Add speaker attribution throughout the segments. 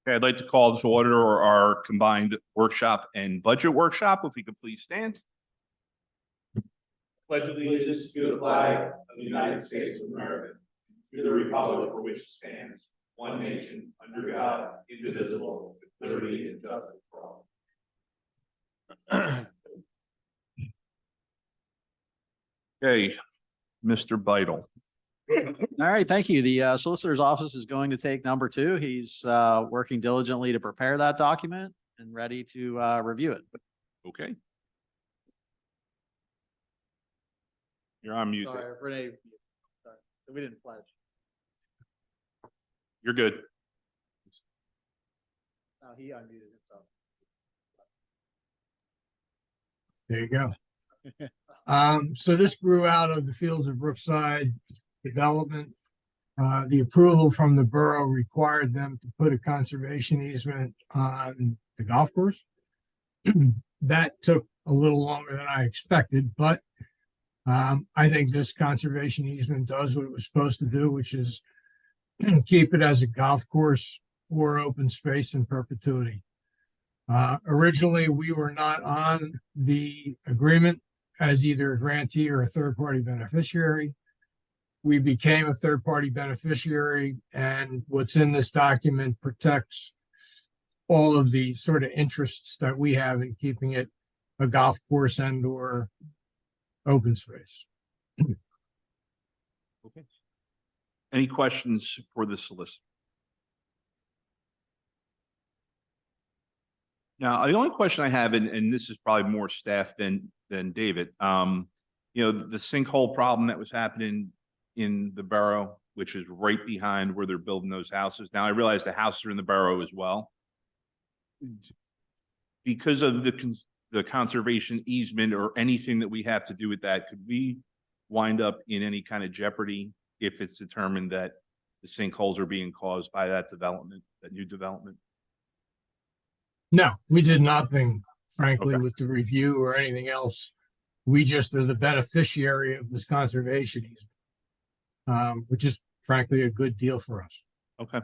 Speaker 1: Okay, I'd like to call to order our combined workshop and budget workshop. If we could please stand.
Speaker 2: Pledge allegiance to the flag of the United States of America, to the republic for which it stands, one nation, under God, indivisible, with liberty and justice for all.
Speaker 1: Okay, Mr. Beidle.
Speaker 3: All right, thank you. The solicitor's office is going to take number 2. He's working diligently to prepare that document and ready to review it.
Speaker 1: Okay. You're on mute.
Speaker 3: Sorry, Renee. Sorry, we didn't pledge.
Speaker 1: You're good.
Speaker 3: No, he unmuted himself.
Speaker 4: There you go. So this grew out of the Fields of Brookside development. The approval from the borough required them to put a conservation easement on the golf course. That took a little longer than I expected, but I think this conservation easement does what it was supposed to do, which is keep it as a golf course or open space in perpetuity. Originally, we were not on the agreement as either a grantee or a third-party beneficiary. We became a third-party beneficiary, and what's in this document protects all of the sort of interests that we have in keeping it a golf course and or open space.
Speaker 1: Okay. Any questions for the solicitor? Now, the only question I have, and this is probably more staff than David, the sinkhole problem that was happening in the borough, which is right behind where they're building those houses. Now, I realize the houses are in the borough as well. Because of the conservation easement or anything that we have to do with that, could we wind up in any kind of jeopardy if it's determined that the sinkholes are being caused by that development, that new development?
Speaker 4: No, we did nothing, frankly,
Speaker 1: Okay.
Speaker 4: with the review or anything else. We just are the beneficiary of this conservation easement, which is frankly a good deal for us.
Speaker 1: Okay.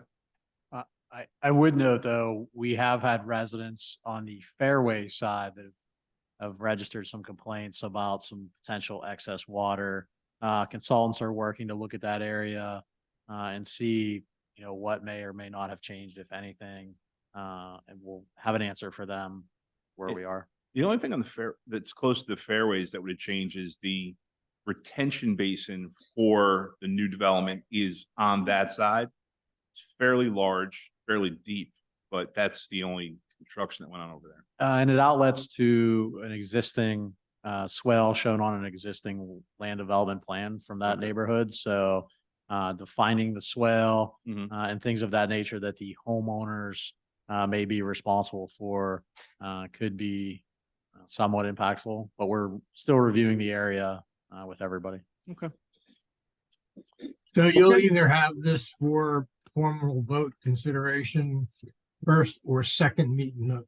Speaker 3: I would note, though, we have had residents on the fairway side that have registered some complaints about some potential excess water. Consultants are working to look at that area and see, what may or may not have changed, if anything. And we'll have an answer for them where we are.
Speaker 1: The only thing on the that's close to the fairways that would have changed is the retention basin for the new development is on that side. It's fairly large, fairly deep, but that's the only construction that went on over there.
Speaker 3: And it outlets to an existing swell shown on an existing land development plan from that neighborhood. So defining the swell and things of that nature that the homeowners may be responsible for could be somewhat impactful, but we're still reviewing the area with everybody.
Speaker 1: Okay.
Speaker 4: So you'll either have this for formal vote consideration first or second meeting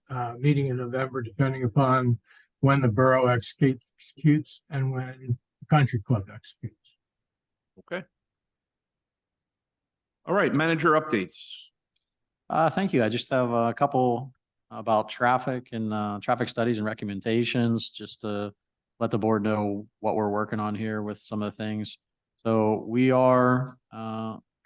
Speaker 4: in November, depending upon when the borough executes and when the country club executes.
Speaker 1: Okay. All right, manager updates.
Speaker 3: Thank you. I just have a couple about traffic and traffic studies and recommendations, just to let the board know what we're working on here with some of the things. So we are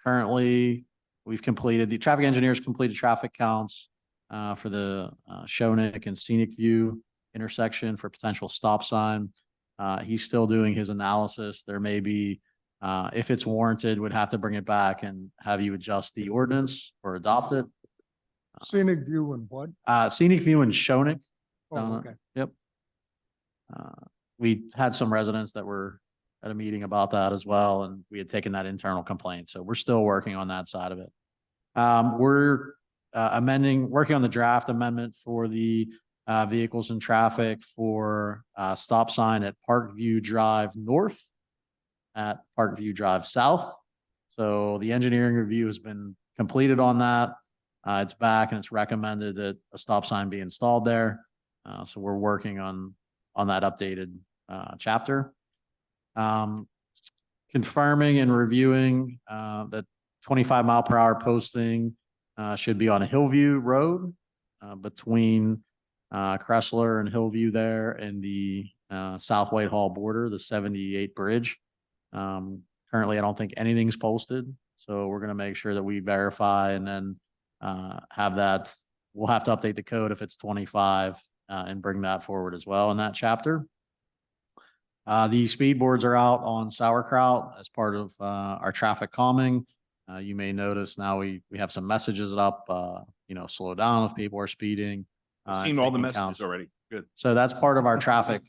Speaker 3: currently, we've completed, the traffic engineers completed traffic counts for the Shonik and Scenic View intersection for potential stop sign. He's still doing his analysis. There may be, if it's warranted, would have to bring it back and have you adjust the ordinance or adopt it.
Speaker 5: Scenic View and what?
Speaker 3: Scenic View and Shonik.
Speaker 5: Oh, okay.
Speaker 3: Yep. We had some residents that were at a meeting about that as well, and we had taken that internal complaint. So we're still working on that side of it. We're working on the draft amendment for the vehicles and traffic for stop sign at Parkview Drive North, at Parkview Drive South. So the engineering review has been completed on that. It's back and it's recommended that a stop sign be installed there. So we're working on that updated chapter. Confirming and reviewing that 25 mile per hour posting should be on Hillview Road, between, Cressler and Hillview there and the, South Whitehall border, the 78 bridge. Currently, I don't think anything's posted, so we're gonna make sure that we verify and then, have that. We'll have to update the code if it's 25, and bring that forward as well in that chapter. The speed boards are out on Sauerkraut as part of, our traffic calming. You may notice now we have some messages up, slow down if people are speeding.
Speaker 1: I've
Speaker 3: and
Speaker 1: seen all the
Speaker 3: taking
Speaker 1: messages
Speaker 3: counts.
Speaker 1: already. Good.
Speaker 3: So that's part of our traffic,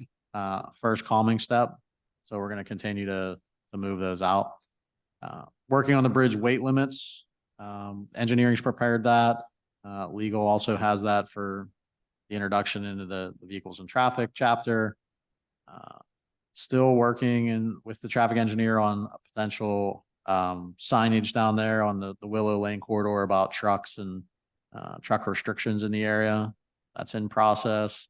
Speaker 3: first calming step. So we're going to continue to move those out. Working on the bridge weight limits. Engineering's prepared that. Legal also has that for the introduction into the vehicles and traffic chapter. Still working with the traffic engineer on a potential, signage down there on the Willow Lane corridor about trucks and, truck restrictions in the area. That's in process.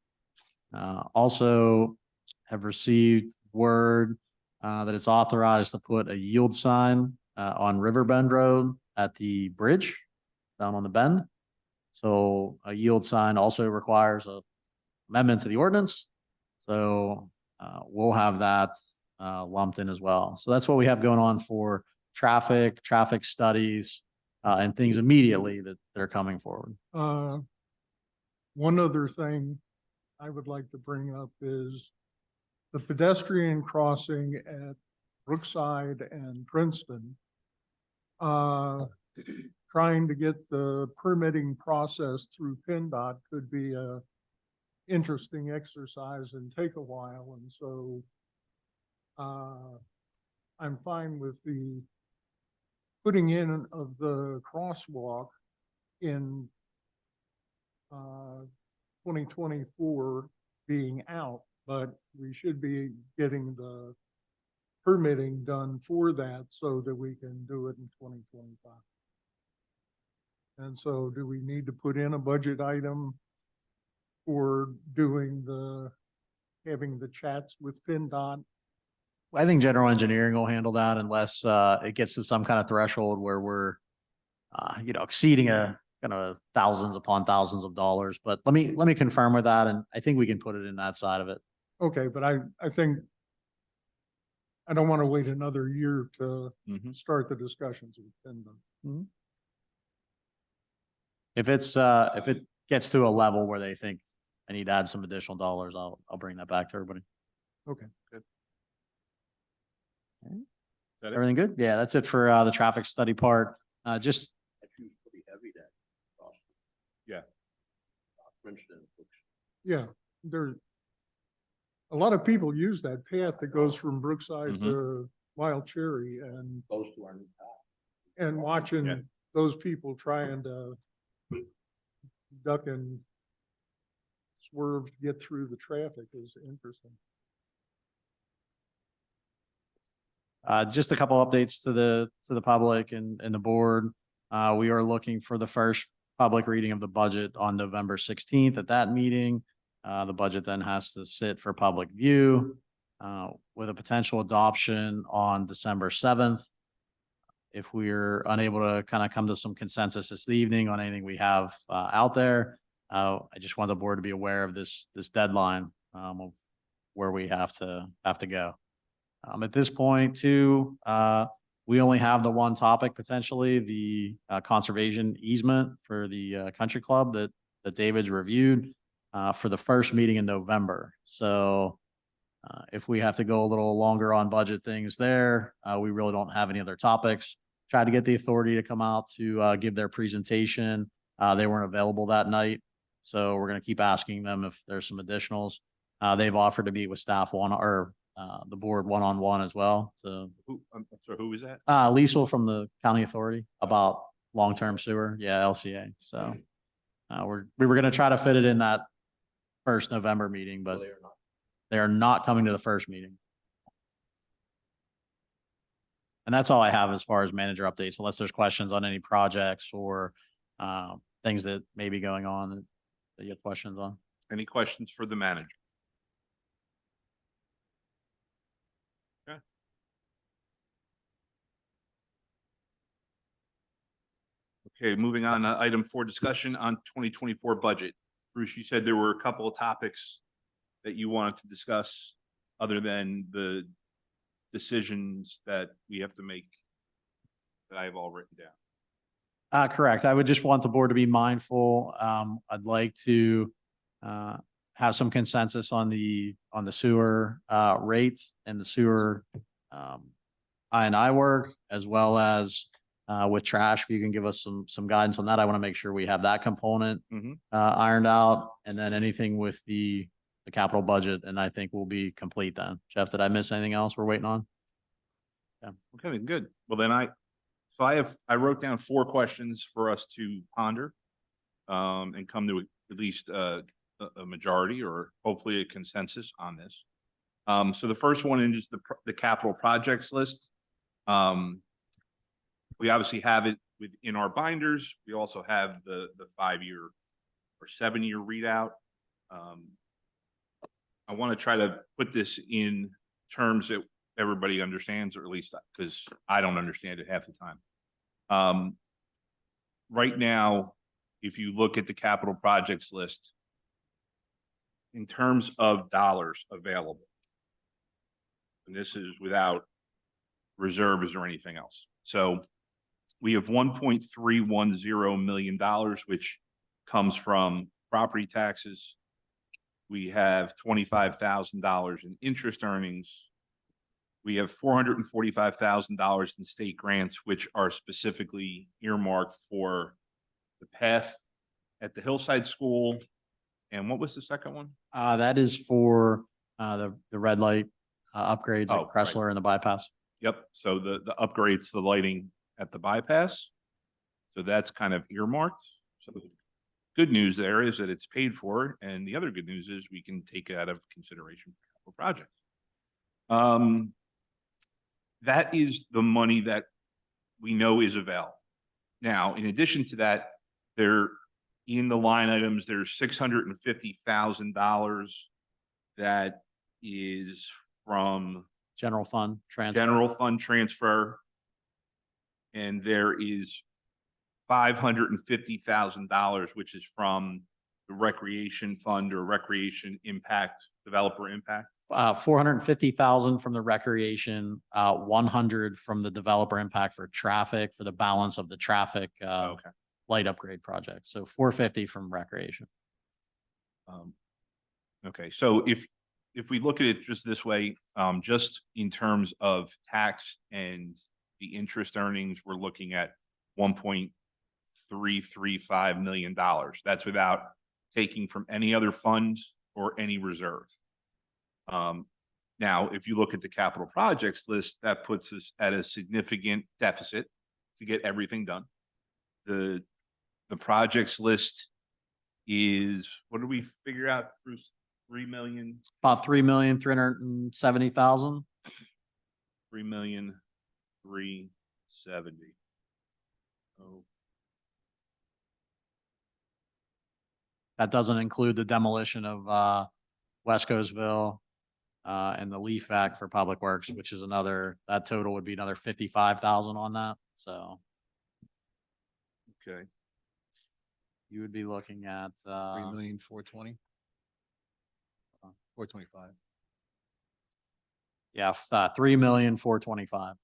Speaker 3: Also have received word, that it's authorized to put a yield sign, on Riverbend Road at the bridge down on the bend. So a yield sign also requires a amendment to the ordinance. So, we'll have that, lumped in as well. So that's what we have going on for traffic studies, and things immediately that are coming forward.
Speaker 5: One other thing I would like to bring up is the pedestrian crossing at Brookside and Princeton. Trying to get the permitting process through PennDOT could be a interesting exercise and take a while, and so I'm fine with the putting in of the crosswalk in 2024 being out, but we should be getting the permitting done for that so that we can do it in 2025. And so do we need to put in a budget item for having the chats with PennDOT?
Speaker 3: I think general engineering will handle that unless, it gets to some kind of threshold where we're, exceeding a kind of thousands upon thousands of dollars. But let me confirm with that, and I think we can put it in that side of it.
Speaker 5: Okay, but I think I don't want to wait another year to
Speaker 1: Mhm.
Speaker 5: start the discussions with PennDOT.
Speaker 3: If it gets to a level where they think I need to add some additional dollars, I'll bring that back to everybody.
Speaker 5: Okay.
Speaker 1: That it?
Speaker 3: Everything good? Yeah, that's it for, the traffic study part. Just
Speaker 1: Yeah.
Speaker 5: Yeah, there, a lot of people use that path that goes from Brookside to Wild Cherry and
Speaker 6: Close to our new town.
Speaker 5: and watching
Speaker 1: Yeah.
Speaker 5: those people trying to duck and swerve to get through the traffic is interesting.
Speaker 3: Just a couple updates to the public and the board. We are looking for the first public reading of the budget on November 16th. At that meeting, the budget then has to sit for public view, with a potential adoption on December 7th. If we're unable to kind of come to some consensus this evening on anything we have, out there, I just want the board to be aware of this deadline, of where we have to go. At this point too, we only have the one topic potentially, the, conservation easement for the, country club that David's reviewed, for the first meeting in November. So, if we have to go a little longer on budget things there, we really don't have any other topics. Tried to get the authority to come out to, give their presentation. They weren't available that night. So we're going to keep asking them if there's some additionals. They've offered to meet with staff the board one-on-one as well. So,
Speaker 1: I'm sorry, who was that?
Speaker 3: Liesel from the county authority about long-term sewer. Yeah, LCA. So, we were going to try to fit it in that first November meeting, but they are not coming to the first meeting. And that's all I have as far as manager updates, unless there's questions on any projects or, things that may be going on that you have questions on.
Speaker 1: Any questions for the manager? Okay, moving on, item 4, discussion on 2024 budget. Bruce, you said there were a couple of topics that you wanted to discuss other than the decisions that we have to make that I have all written down.
Speaker 3: Correct. I would just want the board to be mindful. I'd like to have some consensus on the sewer rates and the sewer I&I work, as well as with trash. If you can give us some guidance on that, I want to make sure we have that component
Speaker 1: Mhm.
Speaker 3: ironed out, and then anything with the capital budget, and I think we'll be complete then. Jeff, did I miss anything else we're waiting on?
Speaker 1: Okay, good. Well, then I wrote down 4 questions for us to ponder and come to at least a majority or hopefully a consensus on this. So the first one is just the capital projects list. We obviously have it within our binders. We also have the 5-year or 7-year readout. I want to try to put this in terms that everybody understands, or at least because I don't understand it half the time. Right now, if you look at the capital projects list, in terms of dollars available, and this is without reserves or anything else. So we have $1.310 million, which comes from property taxes. We have $25,000 in interest earnings. We have $445,000 in state grants, which are specifically earmarked for the path at the Hillside School. And what was the second one?
Speaker 3: That is for the red light upgrades
Speaker 1: Oh,
Speaker 3: at Cressler and the bypass.
Speaker 1: Yep. So the upgrades to the lighting at the bypass. So that's kind of earmarked. So the good news there is that it's paid for. And the other good news is we can take it out of consideration for capital projects. That is the money that we know is available. Now, in addition to that, there in the line items, there's $650,000 that is from
Speaker 3: General fund transfer.
Speaker 1: general fund transfer. And there is $550,000, which is from the recreation fund or recreation impact, developer impact.
Speaker 3: 450,000 from the recreation, 100 from the developer impact for traffic, for the balance of the traffic
Speaker 1: Okay.
Speaker 3: light upgrade project. So 450 from recreation.
Speaker 1: Okay, so if we look at it just this way, just in terms of tax and the interest earnings, we're looking at $1.335 million. That's without taking from any other fund or any reserve. Now, if you look at the capital projects list, that puts us at a significant deficit to get everything done. The projects list is, what did we figure out, Bruce? 3 million,
Speaker 3: About 3,370,000.
Speaker 1: 3,370,000. Oh,
Speaker 3: That doesn't include the demolition of West Coastville and the leaf vac for Public Works, which is another, that total would be another 55,000 on that. So
Speaker 1: okay.
Speaker 3: you would be looking at
Speaker 2: 3,420,000. 425.
Speaker 3: yeah, 3,425,000.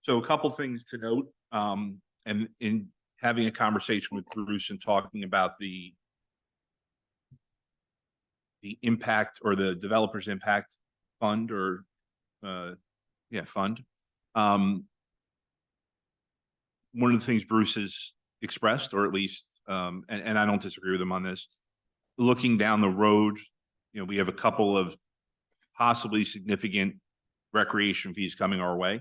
Speaker 1: So a couple things to note, and in having a conversation with Bruce and talking about the impact or the developer's impact fund or fund. One of the things Bruce has expressed, or at least, and I don't disagree with him on this, looking down the road, we have a couple of possibly significant recreation fees coming our way.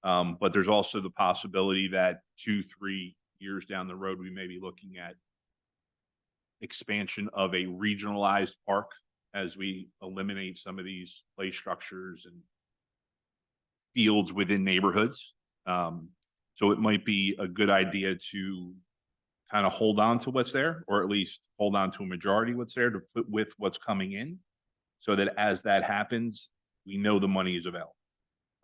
Speaker 1: But there's also the possibility that 2-3 years down the road, we may be looking at expansion of a regionalized park as we eliminate some of these play structures and fields within neighborhoods. So it might be a good idea to kind of hold on to what's there, or at least hold on to a majority of what's there to put with what's coming in, so that as that happens, we know the money is available.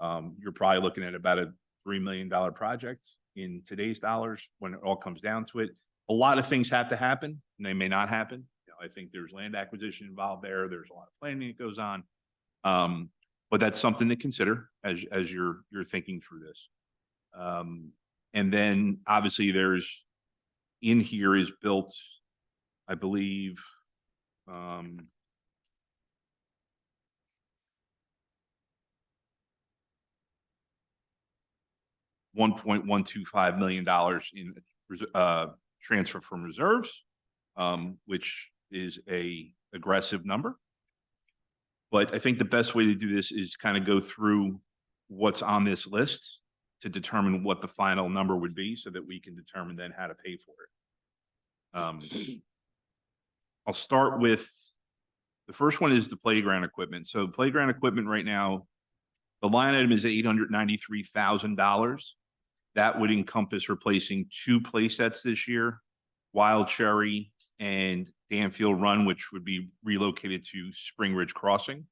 Speaker 1: You're probably looking at about a $3 million project in today's dollars when it all comes down to it. A lot of things have to happen and they may not happen. You know, I think there's land acquisition involved there. There's a lot of planning that goes on. But that's something to consider as you're thinking through this. And then obviously there's in here is built, I believe, $1.125 million in transfer from reserves, which is a aggressive number. But I think the best way to do this is kind of go through what's on this list to determine what the final number would be so that we can determine then how to pay for it. I'll start with, the first one is the playground equipment. So playground equipment right now, the line item is $893,000. That would encompass replacing 2 play sets this year, Wild Cherry and Danfield Run, which would be relocated to Spring Ridge Crossing.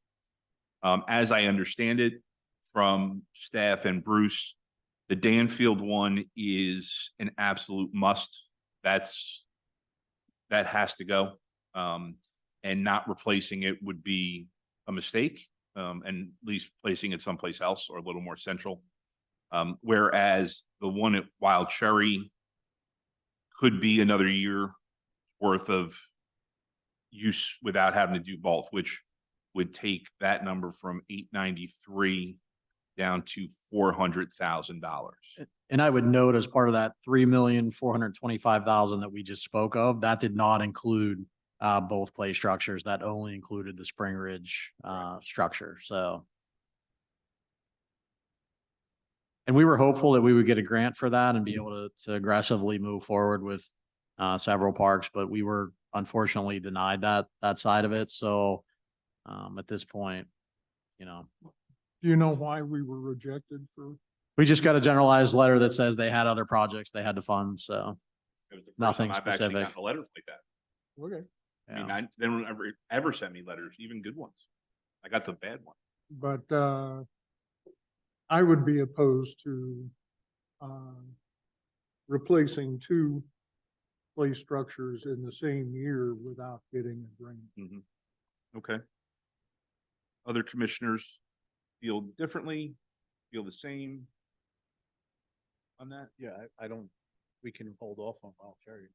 Speaker 1: As I understand it from staff and Bruce, the Danfield one is an absolute must. That has to go. And not replacing it would be a mistake, and at least placing it someplace else or a little more central. Whereas the one at Wild Cherry could be another year worth of use without having to do both, which would take that number from 893 down to $400,000.
Speaker 3: And I would note as part of that 3,425,000 that we just spoke of, that did not include both play structures. That only included the Spring Ridge structure. So, and we were hopeful that we would get a grant for that and be able to aggressively move forward with several parks, but we were unfortunately denied that side of it. So at this point, you know,
Speaker 5: Do you know why we were rejected for?
Speaker 3: we just got a generalized letter that says they had other projects they had to fund. So
Speaker 1: It was the first
Speaker 3: Nothing
Speaker 1: time I've actually
Speaker 3: specific.
Speaker 1: gotten letters like that.
Speaker 5: Okay,
Speaker 1: I mean, they don't ever send me letters, even good ones. I got the bad one.
Speaker 5: but I would be opposed to replacing 2 play structures in the same year without getting a grant.
Speaker 1: Okay. Other commissioners feel differently, feel the same on that?
Speaker 6: Yeah, I don't, we can hold off on Wild Cherry.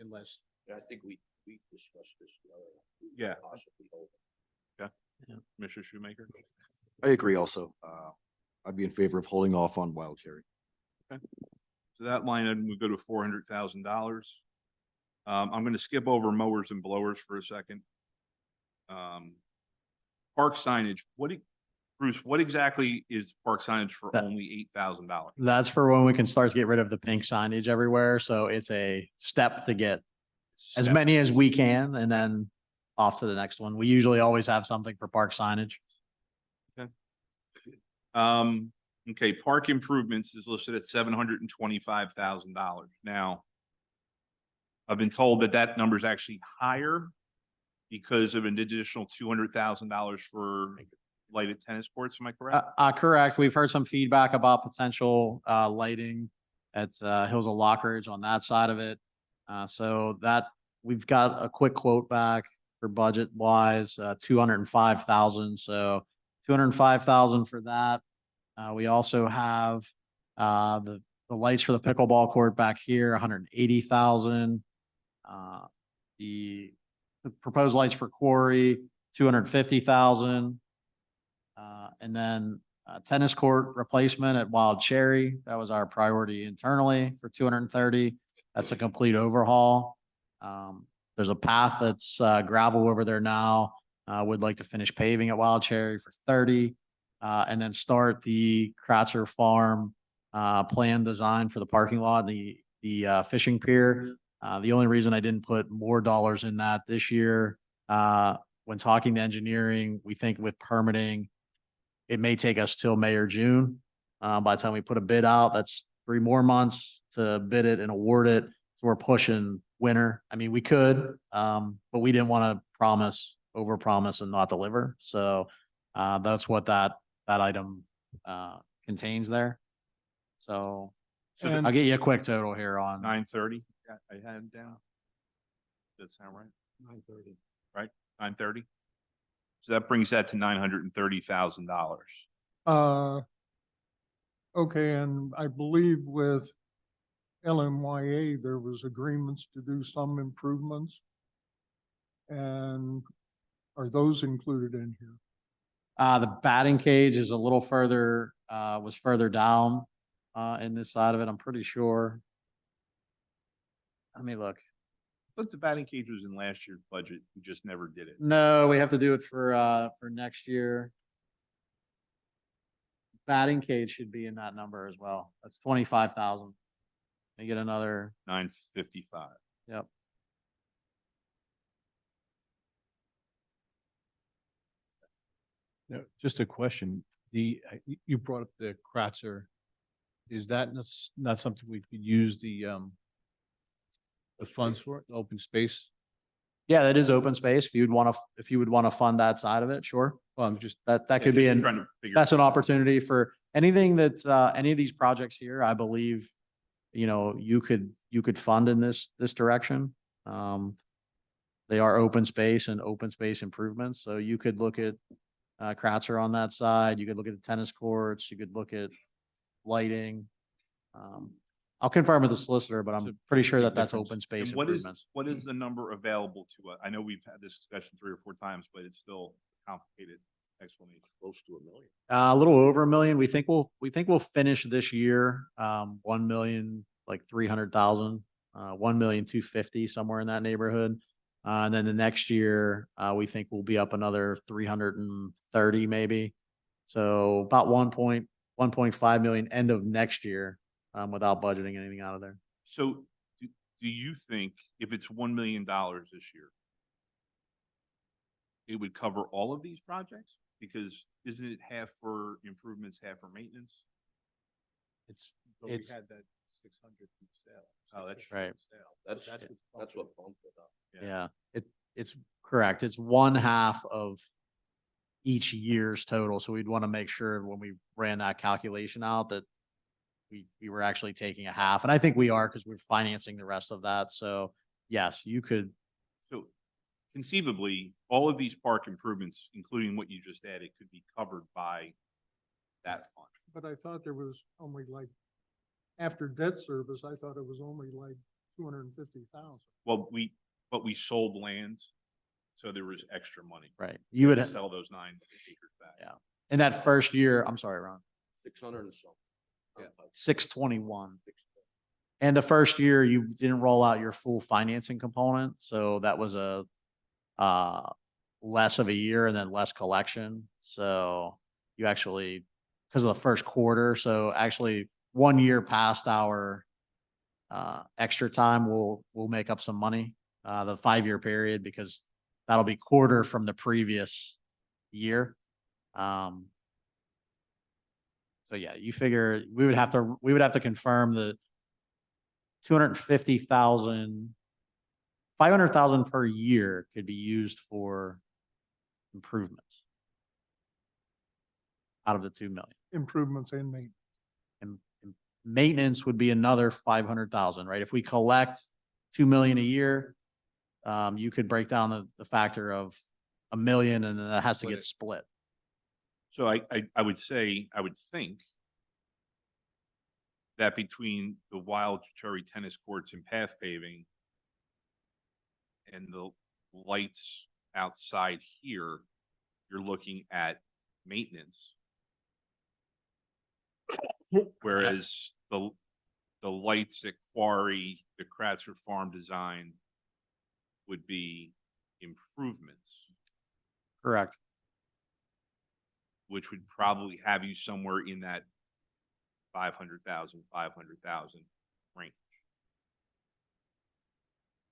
Speaker 6: Unless,
Speaker 2: I think we discussed this.
Speaker 1: Yeah.
Speaker 2: Possibly hold.
Speaker 1: Commissioner Shoemaker?
Speaker 7: I agree also. I'd be in favor of holding off on Wild Cherry.
Speaker 1: So that line item would go to $400,000. I'm going to skip over mowers and blowers for a second. Park signage, Bruce, what exactly is park signage for
Speaker 3: That-
Speaker 1: only $8,000?
Speaker 3: that's for when we can start to get rid of the pink signage everywhere. So it's a step to get as many as we can and then off to the next one. We usually always have something for park signage.
Speaker 1: Okay, park improvements is listed at $725,000. Now, I've been told that number is actually higher because of an additional $200,000 for lighted tennis courts. Am I correct?
Speaker 3: Correct. We've heard some feedback about potential lighting at Hills of Lockridge on that side of it. So that we've got a quick quote back for budget wise, 205,000. So 205,000 for that. We also have the lights for the pickleball court back here, 180,000. The proposed lights for Quarry, 250,000. And then tennis court replacement at Wild Cherry. That was our priority internally for 230. That's a complete overhaul. There's a path that's gravel over there now. Would like to finish paving at Wild Cherry for 30. And then start the Kratzer Farm plan design for the parking lot, the fishing pier. The only reason I didn't put more dollars in that this year, when talking to engineering, we think with permitting, it may take us till May or June. By the time we put a bid out, that's 3 more months to bid it and award it. So we're pushing winter. I mean, we could, but we didn't want to overpromise and not deliver. So that's what that that item, contains there. So
Speaker 1: So
Speaker 3: I'll get you a quick total here on.
Speaker 1: 930, I had it down. Does that sound right?
Speaker 5: 9:30.
Speaker 1: Right? 930? So that brings that to $930,000.
Speaker 5: Okay, and I believe with LMYA, there was agreements to do some improvements. And are those included in here?
Speaker 3: The batting cage is a little further, was further down, in this side of it, I'm pretty sure. Let me look.
Speaker 1: But the batting cage was in last year's budget. We just never did it.
Speaker 3: No, we have to do it for next year. Batting cage should be in that number as well. That's 25,000. You get another,
Speaker 1: 955.
Speaker 3: yep.
Speaker 6: No, just a question. You brought up the Kratzer. Is that not something we could use the funds for, the open space?
Speaker 3: Yeah, that is open space. If you would want to fund that side of it, sure.
Speaker 6: Well, I'm just,
Speaker 3: That
Speaker 1: Yeah,
Speaker 3: could be
Speaker 1: just
Speaker 3: an,
Speaker 1: trying to figure-
Speaker 3: that's an opportunity for anything that, any of these projects here, I believe, you could fund in this direction. They are open space and open space improvements. So you could look at, Kratzer on that side. You could look at the tennis courts. You could look at lighting. I'll confirm with the solicitor, but
Speaker 6: It's
Speaker 3: I'm
Speaker 6: a
Speaker 3: pretty sure
Speaker 6: big
Speaker 3: that that's
Speaker 6: difference.
Speaker 3: open space
Speaker 1: And what is,
Speaker 3: improvements.
Speaker 1: what is the number available to us? I know we've had this discussion 3 or 4 times, but it's still a complicated explanation.
Speaker 7: Close to $1 million.
Speaker 3: A little over $1 million. We think we'll finish this year, 1,000,000, like 300,000, 1,250,000, somewhere in that neighborhood. And then the next year, we think we'll be up another 330 maybe. So about 1.5 million end of next year, without budgeting anything out of there.
Speaker 1: So do you think if it's $1 million this year, it would cover all of these projects? Because isn't it half for improvements, half for maintenance?
Speaker 6: but we
Speaker 3: It's-
Speaker 6: had that 600 from sale.
Speaker 1: Oh, that's
Speaker 6: 650
Speaker 3: right.
Speaker 6: from sale.
Speaker 7: That's
Speaker 6: bumped
Speaker 7: what
Speaker 6: it.
Speaker 7: bumped it up.
Speaker 3: Yeah, it's correct. It's one half of each year's total. So we'd want to make sure when we ran that calculation out that we were actually taking a half. And I think we are because we're financing the rest of that. So yes, you could,
Speaker 1: So conceivably, all of these park improvements, including what you just added, could be covered by that fund.
Speaker 5: But I thought there was only like, after debt service, I thought it was only like 250,000.
Speaker 1: Well, but we sold land, so there was extra money.
Speaker 3: right. You would,
Speaker 1: To sell those 9 acres back.
Speaker 3: Yeah. in that first year, I'm sorry, Ron,
Speaker 7: 600 and something.
Speaker 6: Yeah.
Speaker 3: 621. And the first year you didn't roll out your full financing component. So that was a, less of a year and then less collection. So you actually, because of the first quarter, so actually 1 year past our, extra time, we'll make up some money, the 5-year period, because that'll be quarter from the previous year. So yeah, you figure we would have to confirm the 250,000, 500,000 per year could be used for improvements out of the 2 million.
Speaker 5: Improvements and maintenance.
Speaker 3: And maintenance would be another 500,000, right? If we collect 2 million a year, you could break down the factor of $1 million and then that has to get split.
Speaker 1: So I would say, I would think that between the Wild Cherry tennis courts and path paving and the lights outside here, you're looking at maintenance. Whereas the lights at Quarry, the Kratzer Farm design would be improvements,
Speaker 3: Correct.
Speaker 1: which would probably have you somewhere in that 500,000 range.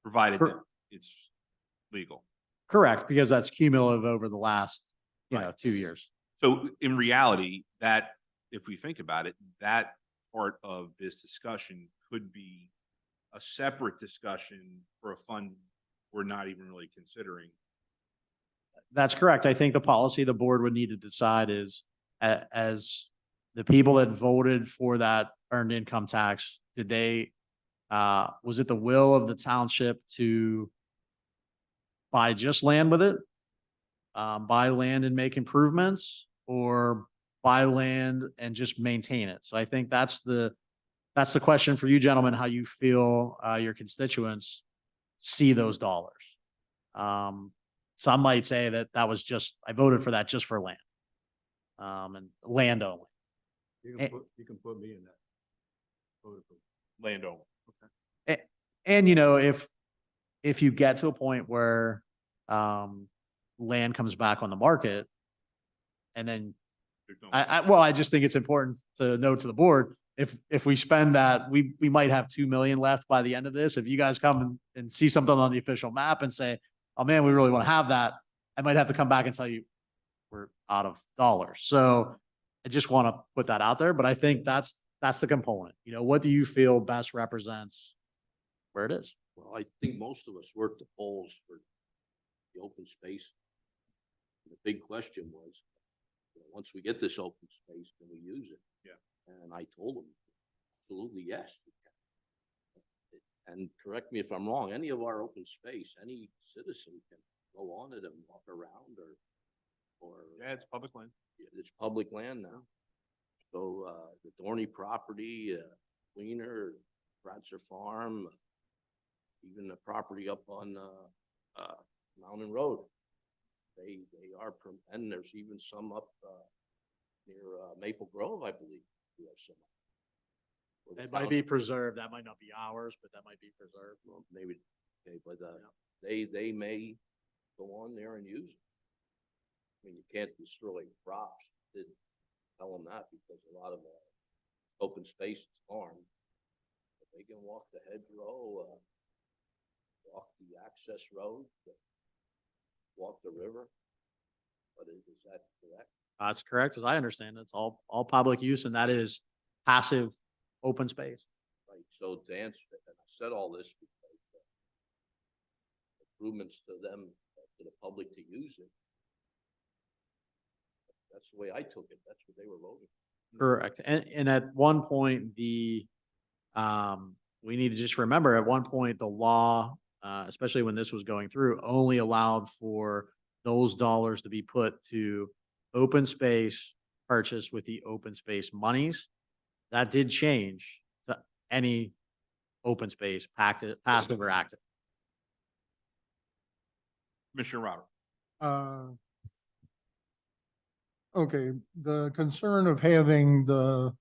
Speaker 1: Provided that it's legal.
Speaker 3: Correct, because that's cumulative over the last,
Speaker 1: Right.
Speaker 3: 2 years.
Speaker 1: So in reality, that, if we think about it, that part of this discussion could be a separate discussion for a fund we're not even really considering.
Speaker 3: That's correct. I think the policy the board would need to decide is, as the people that voted for that earned income tax, did they, was it the will of the township to buy just land with it? Buy land and make improvements, or buy land and just maintain it? So I think that's the question for you gentlemen, how you feel, your constituents see those dollars. Some might say that was just, I voted for that just for land. And land only.
Speaker 6: You can put me in that.
Speaker 1: Landowner.
Speaker 3: And you know, if you get to a point where, land comes back on the market, and then I just think it's important to note to the board, if we spend that, we might have 2 million left by the end of this. If you guys come and see something on the official map and say, oh man, we really want to have that, I might have to come back and tell you we're out of dollars. So I just want to put that out there, but I think that's the component. You know, what do you feel best represents where it is?
Speaker 8: Well, I think most of us work the polls for the open space. The big question was, once we get this open space, can we use it?
Speaker 1: Yeah.
Speaker 8: And I told them, absolutely yes. we can. And correct me if I'm wrong, any of our open space, any citizen can go on it and walk around or.
Speaker 1: Yeah, it's public land.
Speaker 8: It's public land now. So, the Dorney property, Wiener, Bratzer Farm, even the property up on, Mountain Road. They are, and there's even some up, near, Maple Grove, I believe. We have some. Where the
Speaker 3: It might
Speaker 8: town-
Speaker 3: be preserved. That might not be ours, but that might be preserved.
Speaker 8: Well, maybe, okay, but, they may go on there and use it. I mean, you can't destroy crops. Didn't tell them that because a lot of, open space is farm. But they can walk the hedgerow, walk the access road, walk the river. But is that correct?
Speaker 3: That's correct, as I understand it. It's all public use, and that is passive open space.
Speaker 8: Right, so to answer, and I said all this because improvements to them, to the public to use it. That's the way I took it. That's what they were voting.
Speaker 3: Correct. And at one point, we need to just remember, at one point, the law, especially when this was going through, only allowed for those dollars to be put to open space purchase with the open space monies. That did change to any open space, passive or active.
Speaker 1: Commissioner Robert.
Speaker 5: Okay, the concern of having the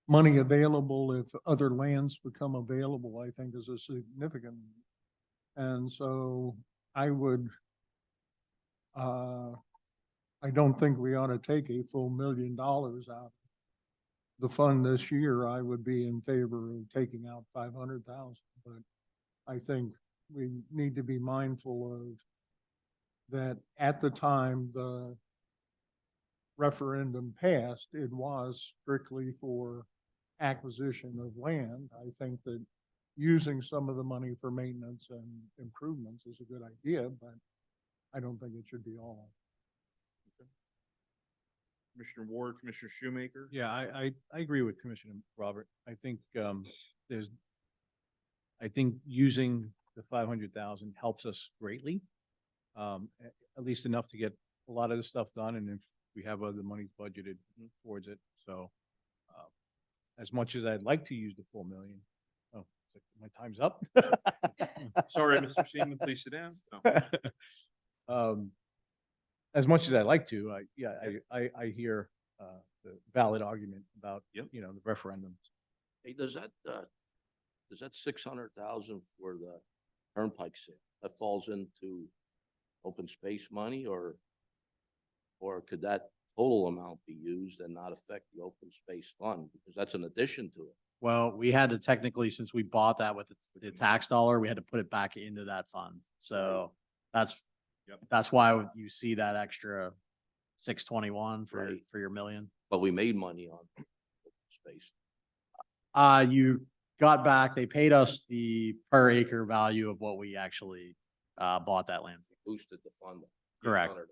Speaker 5: money available if other lands become available, I think is a significant. And so I would, I don't think we ought to take a full $1 million out of the fund this year. I would be in favor of taking out 500,000, but I think we need to be mindful of that at the time the referendum passed, it was strictly for acquisition of land. I think that using some of the money for maintenance and improvements is a good idea, but I don't think it should be all.
Speaker 1: Commissioner Ward, Commissioner Shoemaker.
Speaker 6: Yeah, I agree with Commissioner Robert. I think, I think using the 500,000 helps us greatly. At least enough to get a lot of this stuff done, and if we have other monies budgeted towards it. So, as much as I'd like to use the 4 million, oh, my time's up.
Speaker 1: Sorry, Mr. Seaman, please sit down. No.
Speaker 6: As much as I like to, I hear the valid argument about,
Speaker 1: Yep.
Speaker 6: you know, the referendum.
Speaker 8: Hey, does that 600,000 for the turnpike sale, that falls into open space money, or could that total amount be used and not affect the open space fund? Because that's an addition to it.
Speaker 3: Well, we had to technically, since we bought that with the tax dollar, we had to put it back into that fund. So that's why you see that extra 621
Speaker 8: Right.
Speaker 3: for your million.
Speaker 8: But we made money on open space.
Speaker 3: You got back, they paid us the per acre value of what we actually bought that land for.
Speaker 8: Boosted the fund.
Speaker 3: Correct.
Speaker 8: 600.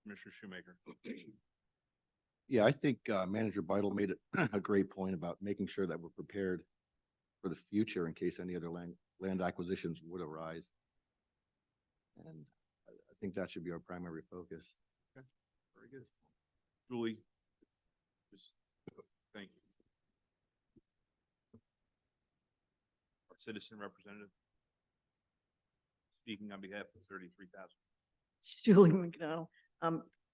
Speaker 1: Commissioner Shoemaker.
Speaker 7: Yeah, I think Manager Vital made a great point about making sure that we're prepared for the future in case any other land acquisitions would arise. And I think that should be our primary focus.
Speaker 1: Very good. Julie? Just, thank you. Our citizen representative. Speaking on behalf of 33,000.
Speaker 9: Julie McDonald.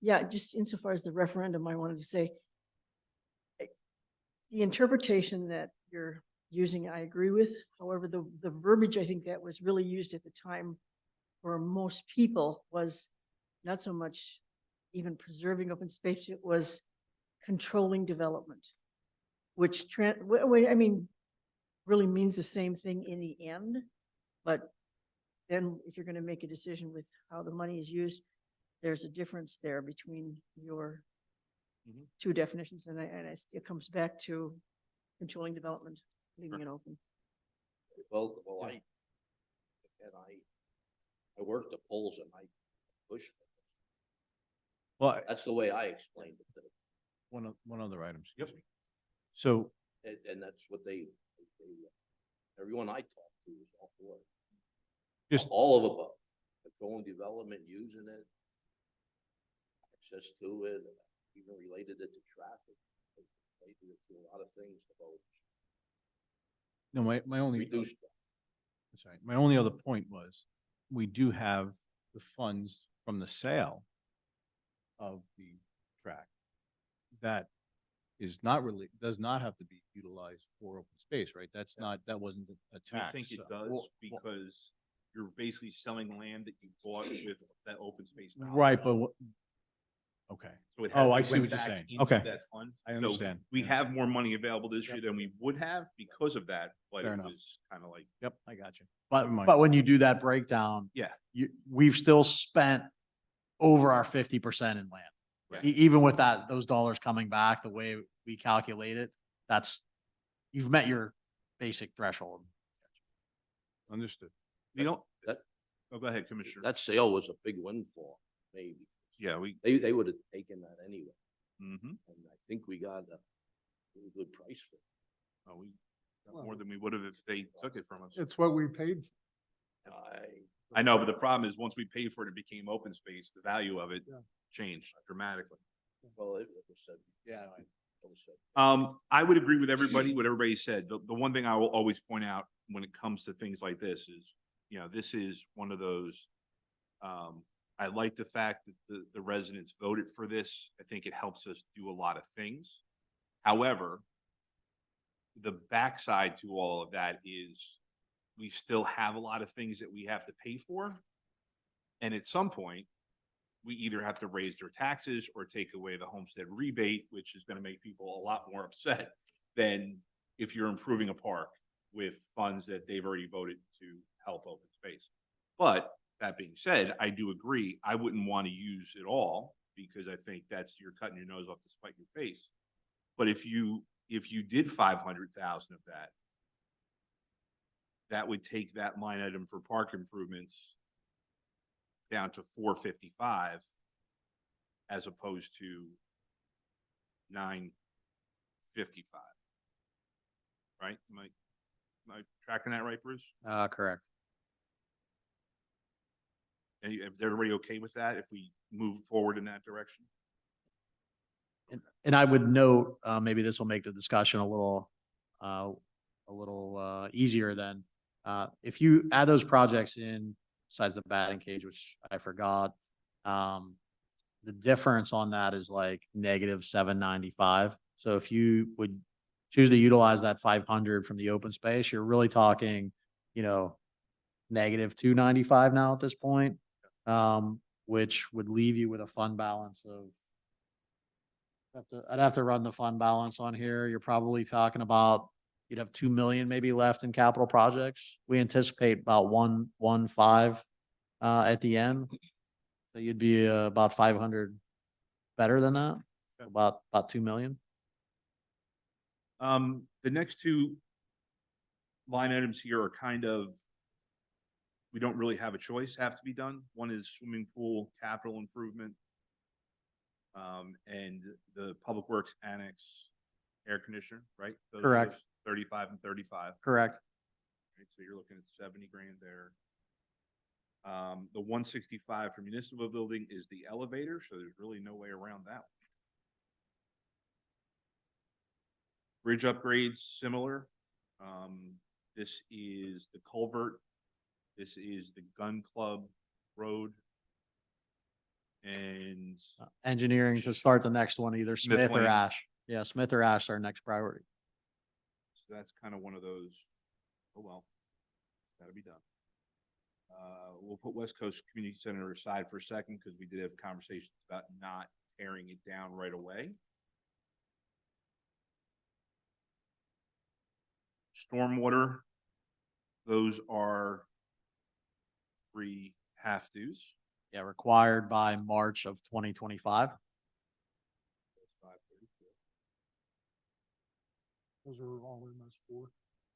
Speaker 9: Yeah, just insofar as the referendum, I wanted to say the interpretation that you're using, I agree with. However, the verbiage I think that was really used at the time for most people was not so much even preserving open space, it was controlling development, which I mean, really means the same thing in the end. But then if you're going to make a decision with how the money is used, there's a difference there between your two definitions. And it comes back to controlling development, leaving it open.
Speaker 8: Well, I work the polls and I push.
Speaker 6: Well,
Speaker 8: That's the way I explained it to them.
Speaker 6: one other item. Excuse me. So
Speaker 8: And that's what everyone I talk to is all for it.
Speaker 6: just,
Speaker 8: All of above, controlling development, using it, access to it, even related it to traffic, related it to a lot of things about
Speaker 6: no, my only.
Speaker 8: reduced.
Speaker 6: That's right. My only other point was, we do have the funds from the sale of the track. That is not really, does not have to be utilized for open space, right? That's not, that wasn't a tax.
Speaker 1: I think it
Speaker 6: so-
Speaker 1: does
Speaker 6: well,
Speaker 1: because you're basically selling land that you bought with that open space. dollar.
Speaker 6: right, but okay.
Speaker 1: So it
Speaker 6: Oh,
Speaker 1: had-
Speaker 6: I
Speaker 1: it
Speaker 6: see
Speaker 1: went
Speaker 6: what you're
Speaker 1: back
Speaker 6: saying.
Speaker 1: into
Speaker 6: Okay.
Speaker 1: that fund.
Speaker 6: I
Speaker 1: So
Speaker 6: understand.
Speaker 1: we
Speaker 6: I
Speaker 1: have
Speaker 6: understand.
Speaker 1: more money available this year than we would have because of that, but
Speaker 6: Fair
Speaker 1: it
Speaker 6: enough.
Speaker 1: was kind of like,
Speaker 6: Yep, I got you.
Speaker 3: But when you do that breakdown,
Speaker 1: yeah.
Speaker 3: we've still spent over our 50% in land.
Speaker 1: Right.
Speaker 3: Even with those dollars coming back, the way we calculate it, you've met your basic threshold.
Speaker 6: Understood.
Speaker 1: You don't,
Speaker 8: That-
Speaker 1: oh, go ahead, Commissioner.
Speaker 8: That sale was a big windfall, maybe.
Speaker 1: Yeah,
Speaker 8: They would have taken that anyway.
Speaker 1: mhm.
Speaker 8: And I think we got a really good price for it.
Speaker 1: Oh, we got more than we would have if they took it from us.
Speaker 5: It's what we paid.
Speaker 1: I know, but the problem is once we paid for it, it became open space, the value of it
Speaker 5: Yeah.
Speaker 1: changed dramatically.
Speaker 8: Well, it was said.
Speaker 6: Yeah.
Speaker 8: It was said.
Speaker 1: I would agree with everybody, what everybody said. The one thing I will always point out when it comes to things like this is, this is one of those, I like the fact that the residents voted for this. I think it helps us do a lot of things. However, the backside to all of that is we still have a lot of things that we have to pay for. And at some point, we either have to raise their taxes or take away the homestead rebate, which is going to make people a lot more upset than if you're improving a park with funds that they've already voted to help open space. But that being said, I do agree. I wouldn't want to use it all because I think you're cutting your nose off to spite your face. But if you did 500,000 of that, that would take that line item for park improvements down to 455 as opposed to 955. Right? Am I tracking that right, Bruce?
Speaker 3: Correct.
Speaker 1: And is everybody okay with that if we move forward in that direction?
Speaker 3: And I would note, maybe this will make the discussion a little easier then. If you add those projects in, besides the batting cage, which I forgot, the difference on that is like negative 795. So if you would choose to utilize that 500 from the open space, you're really talking, negative 295 now at this point, which would leave you with a fund balance of, I'd have to run the fund balance on here. You're probably talking about, you'd have 2 million maybe left in capital projects. We anticipate about 1.15 at the end. So you'd be about 500 better than that, about 2 million.
Speaker 1: The next two line items here are kind of, we don't really have a choice, have to be done. One is swimming pool capital improvement. And the Public Works Annex air conditioner, right? Those are
Speaker 3: Correct.
Speaker 1: those 35 and 35.
Speaker 3: Correct.
Speaker 1: Right, so you're looking at 70 grand there. The 165 for municipal building is the elevator, so there's really no way around that. Bridge upgrades, similar. This is the culvert. This is the gun club road. And
Speaker 3: Engineering to start the next one, either
Speaker 1: Smith
Speaker 3: Smith or
Speaker 1: Lane.
Speaker 3: Ash. Yeah, Smith or Ash are our next priority.
Speaker 1: so that's kind of one of those, oh well, gotta be done. We'll put West Coast Community Center aside for a second because we did have conversations about not tearing it down right away. Stormwater, those are 3 have-tos.
Speaker 3: Yeah, required by March of 2025.
Speaker 5: Those are all MS4.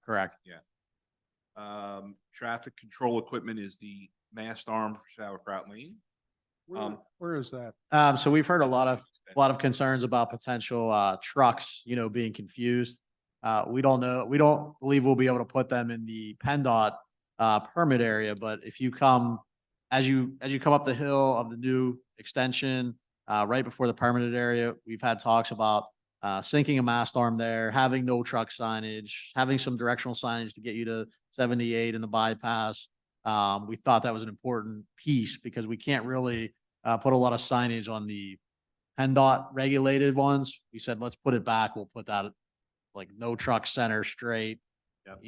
Speaker 3: Correct.
Speaker 1: Traffic control equipment is the mast arm for Sauerkraut Lane.
Speaker 5: Where is that?
Speaker 3: So we've heard a lot of concerns about potential trucks, being confused. We don't know, we don't believe we'll be able to put them in the PennDOT permit area, but if you come, as you come up the hill of the new extension, right before the permitted area, we've had talks about sinking a mast arm there, having no truck signage, having some directional signage to get you to 78 in the bypass. We thought that was an important piece because we can't really put a lot of signage on the PennDOT regulated ones. We said, let's put it back. We'll put that like no truck center straight,
Speaker 1: Yep.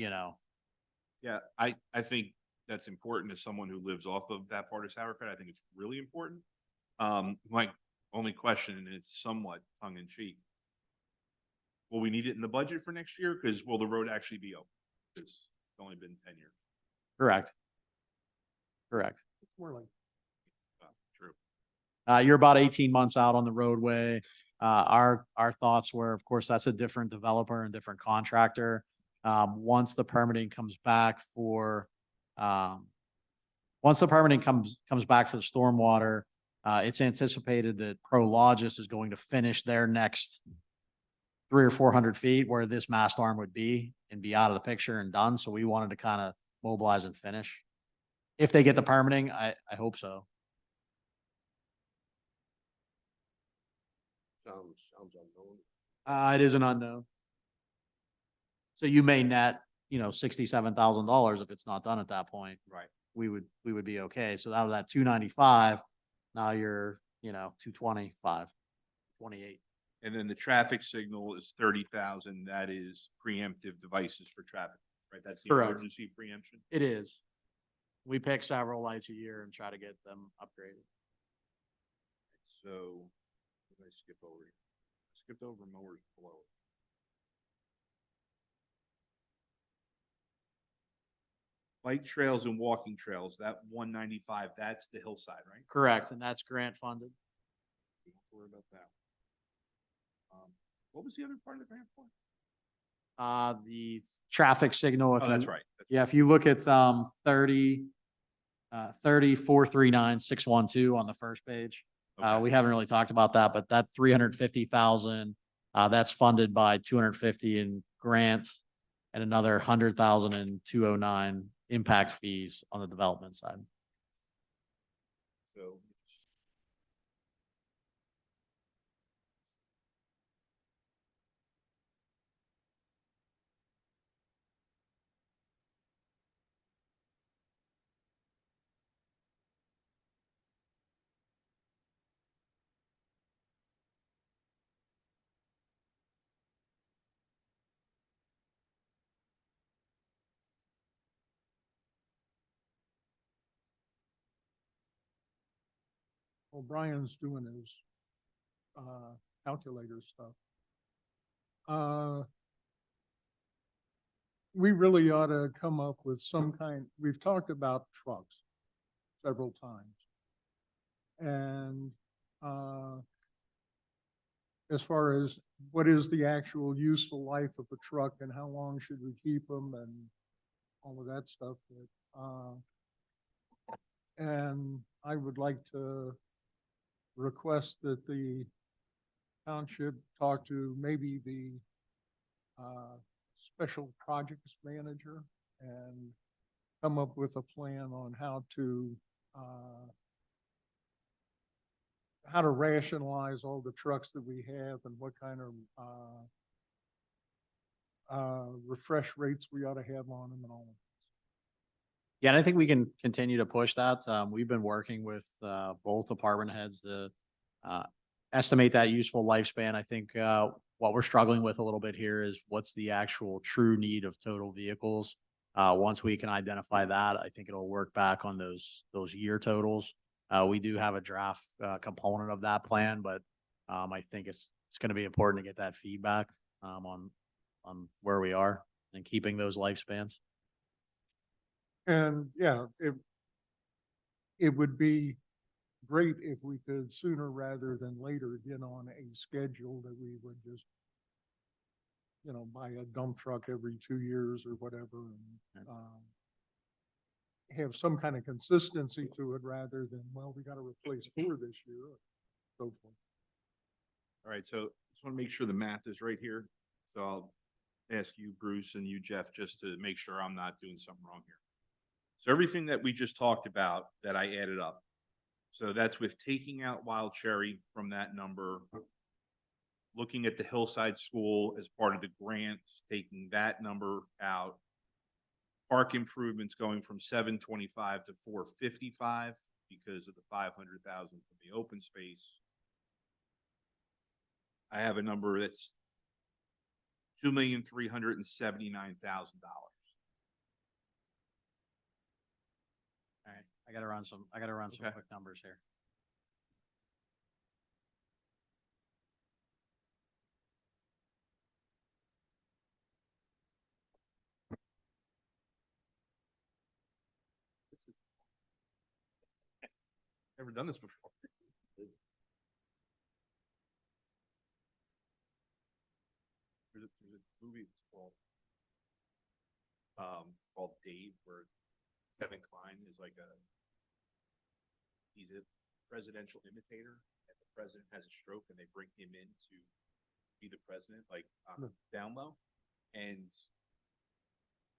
Speaker 3: Yeah,
Speaker 1: I think that's important as someone who lives off of that part of Sauerkraut. I think it's really important. My only question, and it's somewhat tongue in cheek. Will we need it in the budget for next year? Because will the road actually be open? Because it's only been 10 years.
Speaker 3: correct. Correct.
Speaker 5: More like
Speaker 1: True.
Speaker 3: You're about 18 months out on the roadway. Our thoughts were, of course, that's a different developer and different contractor. Once the permitting comes back for, once the permitting comes back for the stormwater, it's anticipated that Prologis is going to finish their next 300 or 400 feet where this mast arm would be and be out of the picture and done. So we wanted to kind of mobilize and finish. If they get the permitting, I hope so.
Speaker 8: Sounds unknown.
Speaker 3: It is an unknown. So you may net, $67,000 if it's not done at that point.
Speaker 1: Right.
Speaker 3: We would be okay. So out of that 295, now you're, 225, 28.
Speaker 1: And then the traffic signal is 30,000. That is preemptive devices for traffic, right? That's the
Speaker 3: Correct.
Speaker 1: emergency preemption.
Speaker 3: It is. We pick several lights a year and try to get them upgraded.
Speaker 1: So what did I skip over here? I skipped over mowers below. Bike trails and walking trails, that 195, that's the hillside, right?
Speaker 3: Correct. And that's grant funded.
Speaker 1: We don't have to worry about that. What was the other part of the grant for?
Speaker 3: The traffic signal.
Speaker 1: Oh, that's right.
Speaker 3: Yeah, if you look at 30439-612 on the first page,
Speaker 1: Okay.
Speaker 3: we haven't really talked about that, but that 350,000, that's funded by 250 in grant and another 100,000 in 209 impact fees on the development side.
Speaker 1: So
Speaker 5: Well, Brian's doing his calculator stuff. We really ought to come up with some kind, we've talked about trucks several times. And as far as what is the actual useful life of a truck and how long should we keep them and all of that stuff. And I would like to request that the township talk to maybe the special projects manager and come up with a plan on how to rationalize all the trucks that we have and what kind of refresh rates we ought to have on them and all.
Speaker 3: Yeah, and I think we can continue to push that. We've been working with both department heads to estimate that useful lifespan. I think what we're struggling with a little bit here is what's the actual true need of total vehicles. Once we can identify that, I think it'll work back on those year totals. We do have a draft component of that plan, but I think it's going to be important to get that feedback on where we are and keeping those lifespans.
Speaker 5: And yeah, it would be great if we could sooner rather than later get on a schedule that we would just, buy a dump truck every 2 years or whatever and have some kind of consistency to it rather than, well, we got to replace 4 this year or so forth.
Speaker 1: All right, so just want to make sure the math is right here. So I'll ask you, Bruce, and you, Jeff, just to make sure I'm not doing something wrong here. So everything that we just talked about that I added up. So that's with taking out Wild Cherry from that number, looking at the Hillside School as part of the grants, taking that number out, park improvements going from 725 to 455 because of the 500,000 from the open space. I have a number that's $2,379,000.
Speaker 3: All right, I gotta run some
Speaker 1: Okay.
Speaker 3: quick numbers here.
Speaker 1: Never done this before. There's a movie called Dave, where Kevin Kline is like he's a presidential imitator, and the president has a stroke, and they bring him in to be the president, like down low, and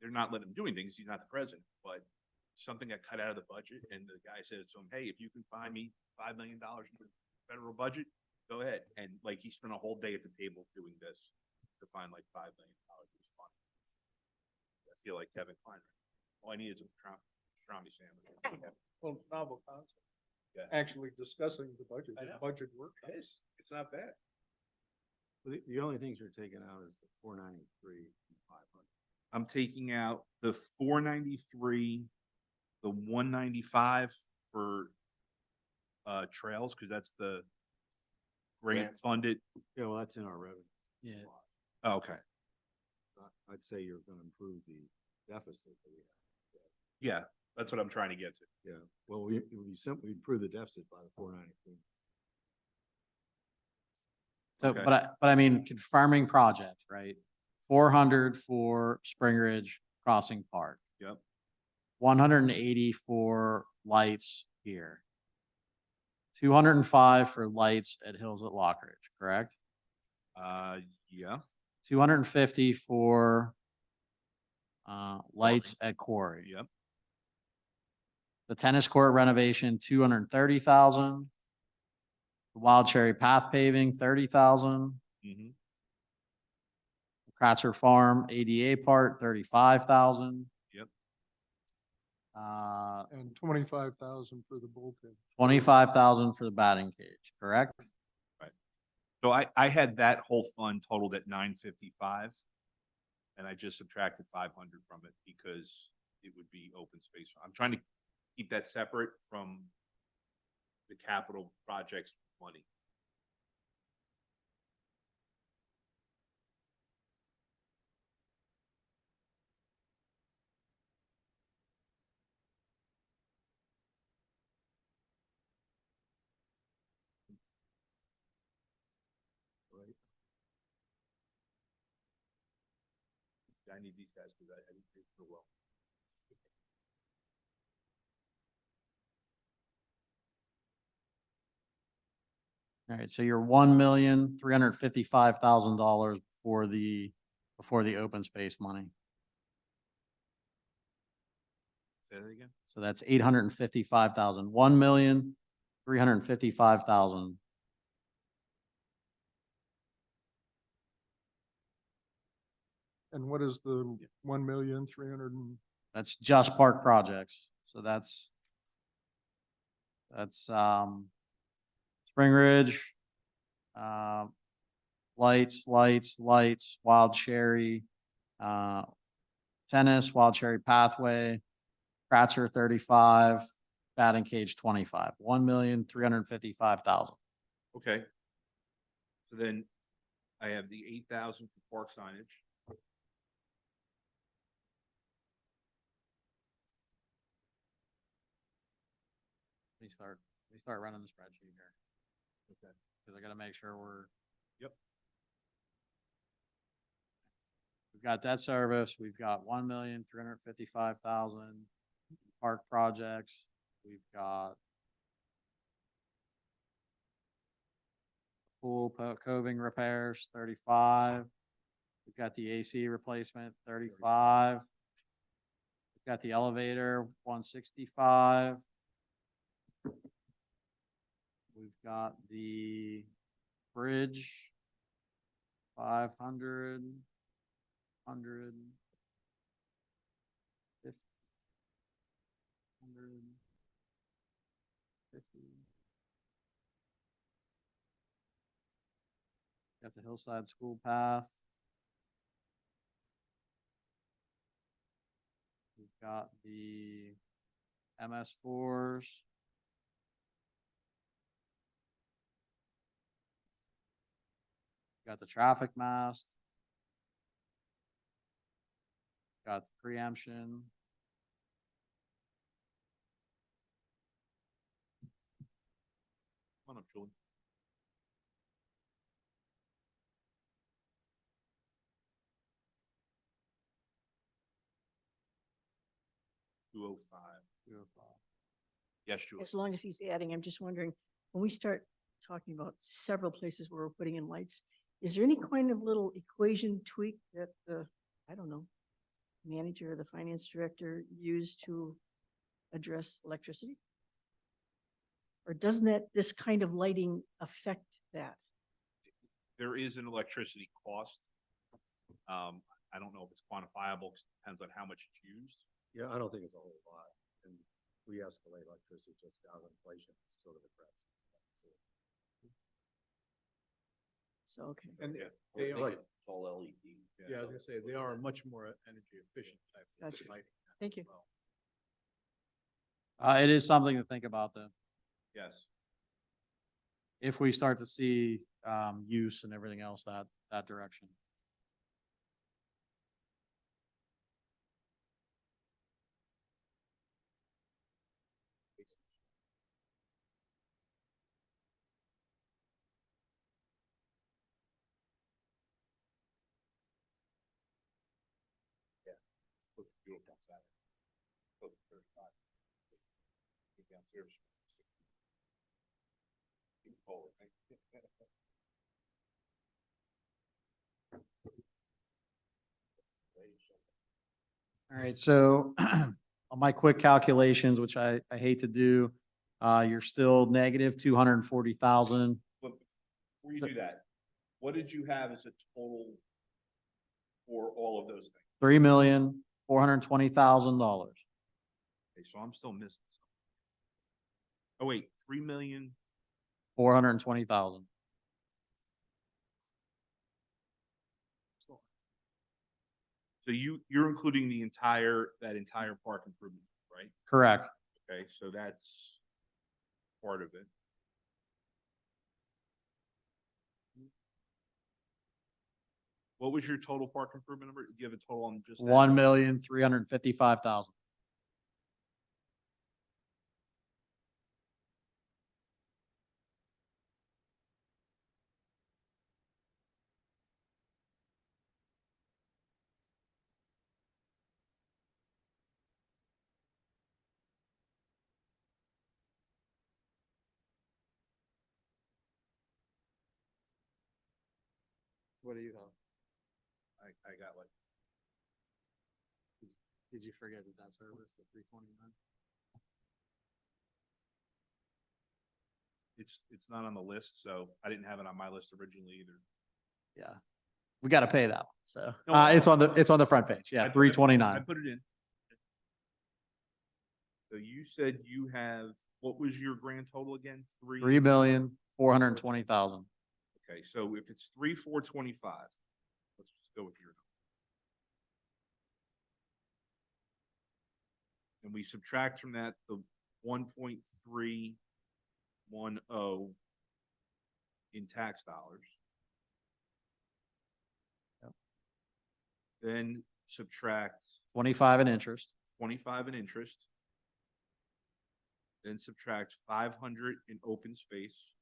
Speaker 1: they're not letting him do anything because he's not the president, but something got cut out of the budget, and the guy said to him, "Hey, if you can find me $5 million in the federal budget, go ahead." And like he spent a whole day at the table doing this to find like $5 million. It was fun. I feel like Kevin Kline. All I need is a pastrami sandwich.
Speaker 5: Well, novel concept.
Speaker 1: Yeah.
Speaker 5: Actually discussing the budget,
Speaker 1: I know.
Speaker 5: budget work.
Speaker 1: It's not bad.
Speaker 7: The only things you're taking out is the 493 and 500.
Speaker 1: I'm taking out the 493, the 195 for trails, because that's the grant funded.
Speaker 7: Yeah, well, that's in our revenue.
Speaker 3: Yeah.
Speaker 1: Oh, okay.
Speaker 7: I'd say you're gonna improve the deficit that we have.
Speaker 1: Yeah, that's what I'm trying to get to.
Speaker 7: Yeah, well, we simply improve the deficit by the 493.
Speaker 3: So,
Speaker 1: Okay.
Speaker 3: but I mean, confirming projects, right? 400 for Spring Ridge Crossing Park,
Speaker 1: Yep.
Speaker 3: 180 for lights here. 205 for lights at Hills at Lock Ridge, correct?
Speaker 1: Yeah.
Speaker 3: 250 for lights at Quarry.
Speaker 1: Yep.
Speaker 3: The tennis court renovation, 230,000. The Wild Cherry Path paving, 30,000.
Speaker 1: Mm-hmm.
Speaker 3: Kratzer Farm ADA part, 35,000.
Speaker 1: Yep.
Speaker 5: And 25,000 for the bullpen.
Speaker 3: 25,000 for the batting cage, correct?
Speaker 1: So I had that whole fund totaled at 955, and I just subtracted 500 from it because it would be open space. I'm trying to keep that separate from the capital projects money. Right. I need these guys because I didn't do so well.
Speaker 3: All right, so you're $1,355,000 before the open space money.
Speaker 1: Say that again?
Speaker 3: So that's 855,000. 1,355,000.
Speaker 5: And what is the 1,300,000 and
Speaker 3: That's just park projects. So that's Spring Ridge, lights, Wild Cherry, tennis, Wild Cherry Pathway, Kratzer 35, batting cage 25, 1,355,000.
Speaker 1: Okay. So then I have the 8,000 for park signage.
Speaker 3: Let me start running the spreadsheet here.
Speaker 1: Okay.
Speaker 3: Cause I gotta make sure we're.
Speaker 1: Yep.
Speaker 3: We've got debt service, we've got 1,355,000 park projects, we've got pool coving repairs, 35. We've got the AC replacement, 35. We've got the elevator, 165. We've got the bridge, 500, 100, 50, 50. Got the Hillside School Path. We've got the MS4s. Got the traffic mast. Got the preemption.
Speaker 1: Come on up, Julie. $205. Yes, Julie.
Speaker 9: As long as he's adding, I'm just wondering, when we start talking about several places where we're putting in lights, is there any kind of little equation tweak that the, I don't know, manager or the finance director use to address electricity? Or doesn't this kind of lighting affect that?
Speaker 1: There is an electricity cost. I don't know if it's quantifiable, 'cause it depends on how much it's used.
Speaker 7: Yeah, I don't think it's a whole lot. And we escalate electricity just out of inflation, it's sort of the crap.
Speaker 9: So, okay.
Speaker 6: And
Speaker 1: Yeah.
Speaker 6: they are,
Speaker 8: It's all LED.
Speaker 6: yeah, I was gonna say, they are much more energy efficient type of
Speaker 9: Gotcha.
Speaker 6: lighting.
Speaker 9: Thank you.
Speaker 6: Well,
Speaker 3: It is something to think about though.
Speaker 1: Yes.
Speaker 3: If we start to see, use and everything else that direction.
Speaker 1: Close to fuel pumps out. Close to 35. Get downstairs. Keep it forward, right?
Speaker 3: All right, so on my quick calculations, which I hate to do, you're still negative 240,000.
Speaker 1: But before you do that, what did you have as a total for all of those things?
Speaker 3: $3,420,000.
Speaker 1: Okay, so I'm still missing something. Oh, wait, 3,000,000.
Speaker 3: 420,000.
Speaker 1: So you're including that entire park improvement, right?
Speaker 3: Correct.
Speaker 1: Okay, so that's part of it. What was your total park improvement number? Do you have a total on just that?
Speaker 3: 1,355,000. What do you have?
Speaker 1: I got like,
Speaker 3: Did you forget that service, the 329?
Speaker 1: it's not on the list, so I didn't have it on my list originally either.
Speaker 3: Yeah. We got to pay that one. So,
Speaker 1: No,
Speaker 3: it's on the front page.
Speaker 1: I
Speaker 3: Yeah.
Speaker 1: put it-
Speaker 3: 329.
Speaker 1: I put it in. So you said you have, what was your grand total again?
Speaker 3: 3,420,000.
Speaker 1: Okay, so if it's 3,425, let's just go with your. And we subtract from that the 1.310 in tax dollars.
Speaker 3: Yep.
Speaker 1: Then subtract
Speaker 3: 25 in interest.
Speaker 1: 25 in interest. Then subtract 500 in open space.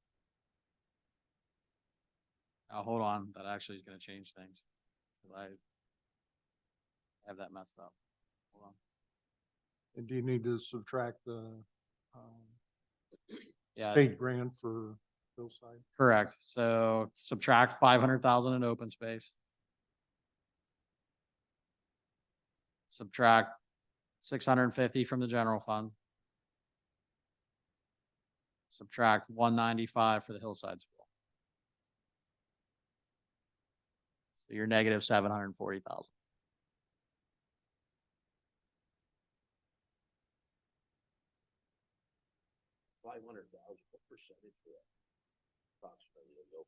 Speaker 3: Now, hold on. That actually is going to change things. 'Cause I have that messed up. Hold on.
Speaker 5: And do you need to subtract the,
Speaker 3: Yeah,
Speaker 5: state grant for Hillside?
Speaker 3: correct. So subtract 500,000 in open space. Subtract 650 from the general fund. Subtract 195 for the Hillside School. So you're negative 740,000.
Speaker 8: $500,000, what percentage of that? Approximately of the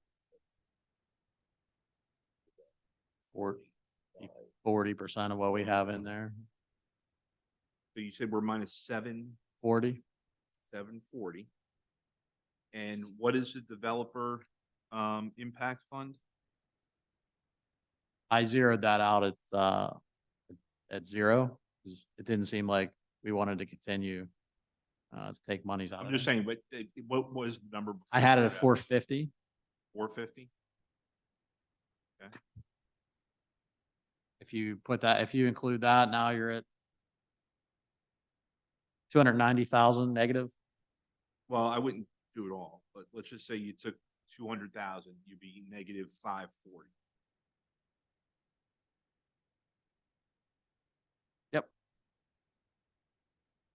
Speaker 3: Four-
Speaker 8: open?
Speaker 3: 40% of what we have in there.
Speaker 1: So you said we're minus
Speaker 3: 40.
Speaker 1: 740. And what is the developer impact fund?
Speaker 3: I zeroed that out at 0. 'Cause it didn't seem like we wanted to continue to take monies out
Speaker 1: I'm
Speaker 3: of
Speaker 1: just
Speaker 3: there.
Speaker 1: saying, but what was the number?
Speaker 3: I had it at 450.
Speaker 1: 450?
Speaker 3: If you include that, now you're at 290,000 negative.
Speaker 1: Well, I wouldn't do it all, but let's just say you took 200,000, you'd be negative 540.
Speaker 3: Yep.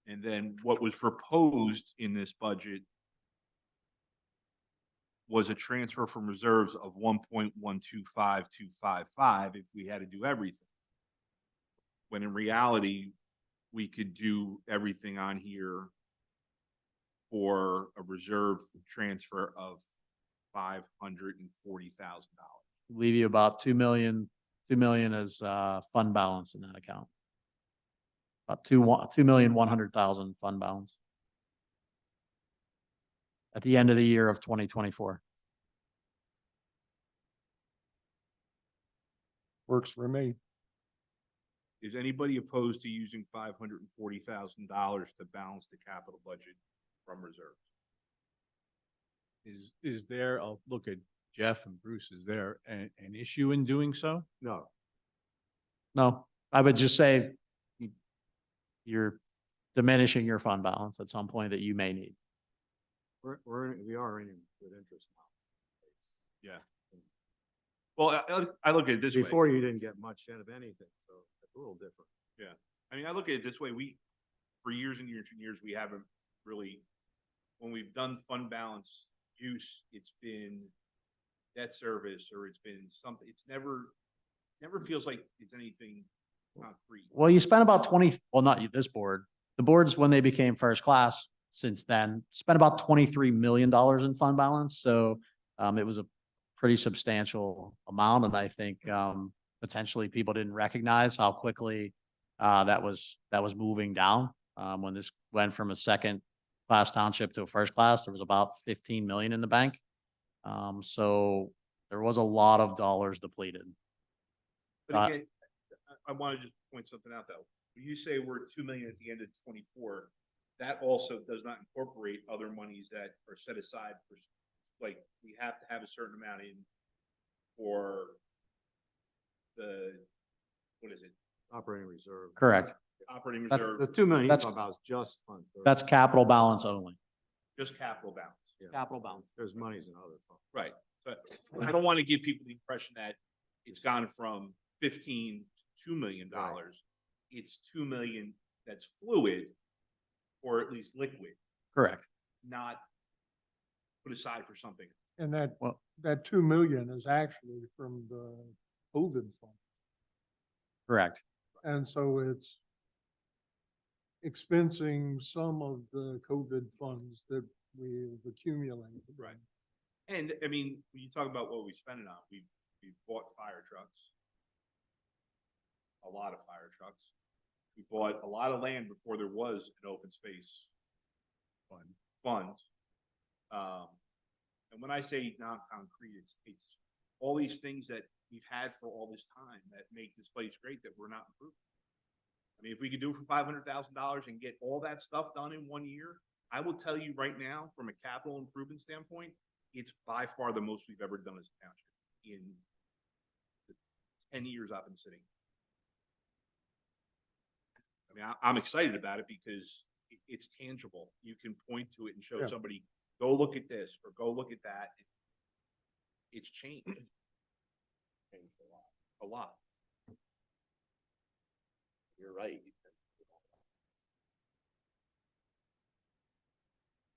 Speaker 1: And then what was proposed in this budget was a transfer from reserves of 1.125255 if we had to do everything. When in reality, we could do everything on here for a reserve transfer of $540,000.
Speaker 3: Leave you about 2 million as fund balance in that account. About 2,100,000 fund balance at the end of the year of 2024.
Speaker 5: Works for me.
Speaker 1: Is anybody opposed to using $540,000 to balance the capital budget from reserves?
Speaker 6: Is there, I'll look at Jeff and Bruce, is there an issue in doing so?
Speaker 7: No,
Speaker 3: No, I would just say you're diminishing your fund balance at some point that you may need.
Speaker 7: we are earning good interest now.
Speaker 1: Yeah. Well, I look at it this way.
Speaker 7: Before you didn't get much out of anything, so it's a little different.
Speaker 1: I mean, I look at it this way, for years and years and years, we haven't really, when we've done fund balance use, it's been debt service, or it's been something, it's never feels like it's anything concrete.
Speaker 3: Well, you spent about 20, well, not you, this board, the boards, when they became first class since then, spent about $23 million in fund balance. So it was a pretty substantial amount. And I think potentially people didn't recognize how quickly that was moving down. When this went from a second class township to a first class, there was about 15 million in the bank. So there was a lot of dollars depleted.
Speaker 1: But again, I want to just point something out though. When you say we're 2 million at the end of 24, that also does not incorporate other monies that are set aside for, like, we have to have a certain amount in for the, what is it?
Speaker 7: Operating reserve.
Speaker 3: Correct.
Speaker 1: Operating
Speaker 3: That's-
Speaker 1: reserve,
Speaker 7: The 2 million you
Speaker 3: That's-
Speaker 7: talk about is just fund.
Speaker 3: That's capital balance only.
Speaker 1: just capital balance.
Speaker 7: Yeah.
Speaker 3: Capital balance.
Speaker 7: There's monies in other funds.
Speaker 1: Right. But I don't want to give people the impression that it's gone from 15 to $2 million. It's 2 million that's fluid or at least liquid,
Speaker 3: Correct.
Speaker 1: not put aside for something.
Speaker 5: And that,
Speaker 3: Well-
Speaker 5: that 2 million is actually from the COVID fund.
Speaker 3: Correct.
Speaker 5: And so it's expensing some of the COVID funds that we've accumulated.
Speaker 1: Right. And I mean, when you talk about what we spend it on, we bought fire trucks. A lot of fire trucks. We bought a lot of land before there was an open space fund. And when I say non-concrete, it's all these things that we've had for all this time that make this place great that we're not improving. I mean, if we could do it for $500,000 and get all that stuff done in 1 year, I will tell you right now, from a capital improvement standpoint, it's by far the most we've ever done as a township in the 10 years I've been sitting. I mean, I'm excited about it because it's tangible. You can point to it and show
Speaker 5: Yeah.
Speaker 1: somebody, go look at this or go look at that. It's changed.
Speaker 8: Changed a lot.
Speaker 1: A lot.
Speaker 8: You're right.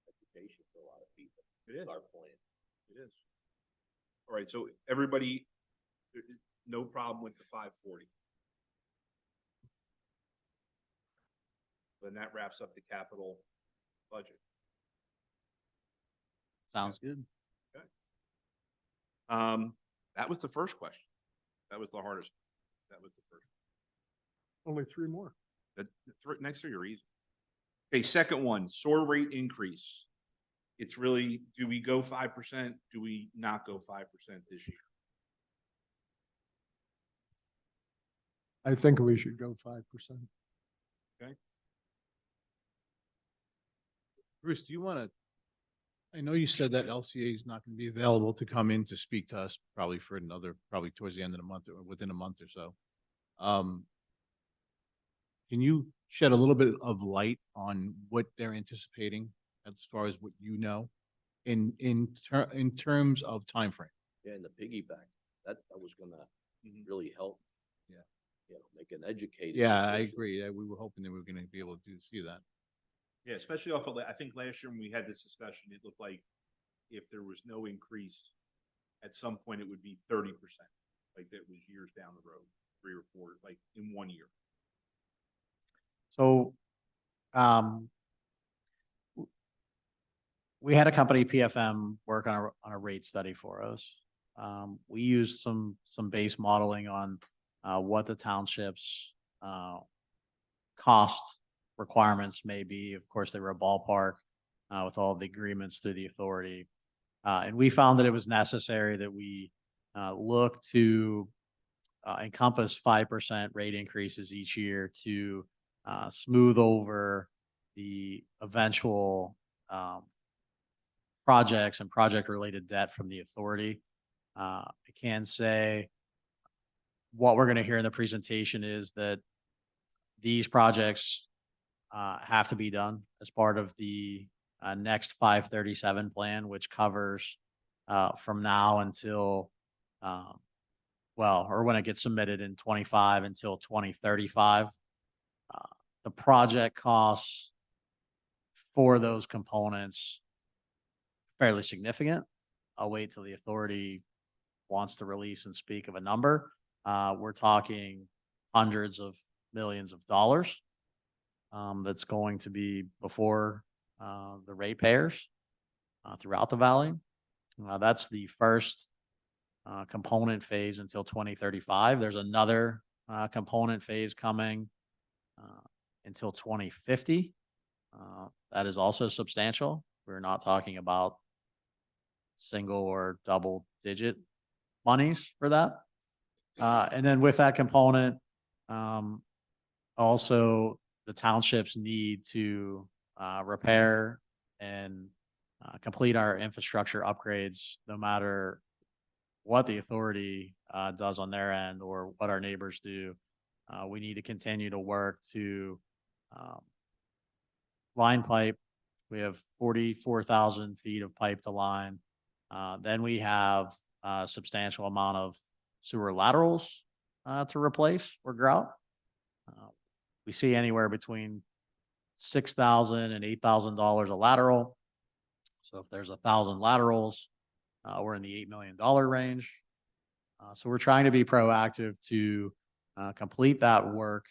Speaker 8: Education for a lot of people.
Speaker 1: It is.
Speaker 8: Our plan.
Speaker 1: It is. All right, so everybody, no problem with the 540. Then that wraps up the capital budget.
Speaker 3: Sounds good.
Speaker 1: That was the first question. That was the hardest. That was the first.
Speaker 5: Only 3 more.
Speaker 1: The next 3 are easy. Okay, second one, SOAR rate increase. It's really, do we go 5%? Do we not go 5% this year?
Speaker 5: I think we should go 5%.
Speaker 6: Bruce, do you want to, I know you said that LCA is not going to be available to come in to speak to us probably for another, probably towards the end of the month or within a month or so. Can you shed a little bit of light on what they're anticipating as far as what you know in terms of timeframe?
Speaker 8: Yeah, and the piggyback, that was gonna
Speaker 1: Mhm.
Speaker 8: really help.
Speaker 6: Yeah.
Speaker 8: You know, make an educated.
Speaker 6: Yeah, I
Speaker 8: decision.
Speaker 6: agree. We were hoping that we were going to be able to see that.
Speaker 1: Yeah, especially off of, I think last year when we had this discussion, it looked like if there was no increase, at some point it would be 30%. Like that was years down the road, 3 or 4, like in 1 year.
Speaker 3: So, we had a company, PFM, work on a rate study for us. We used some base modeling on, what the township's, cost requirements may be. Of course, they were a ballpark, with all the agreements through the authority. And we found that it was necessary that we, look to, encompass 5% rate increases each year to, smooth over the eventual, projects and project-related debt from the authority. I can say what we're going to hear in the presentation is that these projects have to be done as part of the next 537 plan, which covers from now until, or when it gets submitted in 25 until 2035. The project costs for those components fairly significant. I'll wait till the authority wants to release and speak of a number. We're talking hundreds of millions of dollars that's going to be before the ratepayers throughout the valley. That's the first component phase until 2035. There's another component phase coming until 2050. That is also substantial. We're not talking about single or double digit monies for that. And then with that component, also the townships need to repair and complete our infrastructure upgrades, no matter what the authority does on their end or what our neighbors do. We need to continue to work to line pipe. We have 44,000 feet of pipe to line. Then we have a substantial amount of sewer laterals to replace or grout. We see anywhere between $6,000 and $8,000 a lateral. So if there's 1,000 laterals, we're in the $8 million range. So we're trying to be proactive to complete that work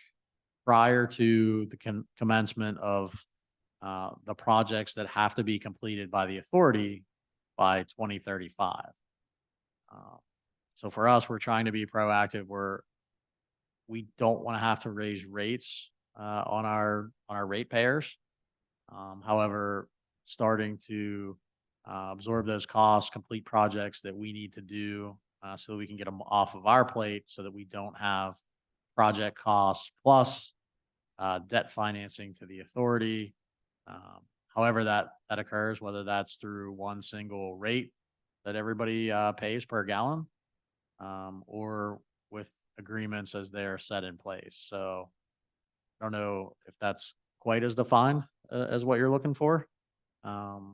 Speaker 3: prior to the commencement of the projects that have to be completed by the authority by 2035. So for us, we're trying to be proactive. We don't want to have to raise rates on our ratepayers. However, starting to absorb those costs, complete projects that we need to do so that we can get them off of our plate so that we don't have project costs plus debt financing to the authority. However that occurs, whether that's through one single rate that everybody pays per gallon or with agreements as they're set in place. So I don't know if that's quite as defined as what you're looking for. But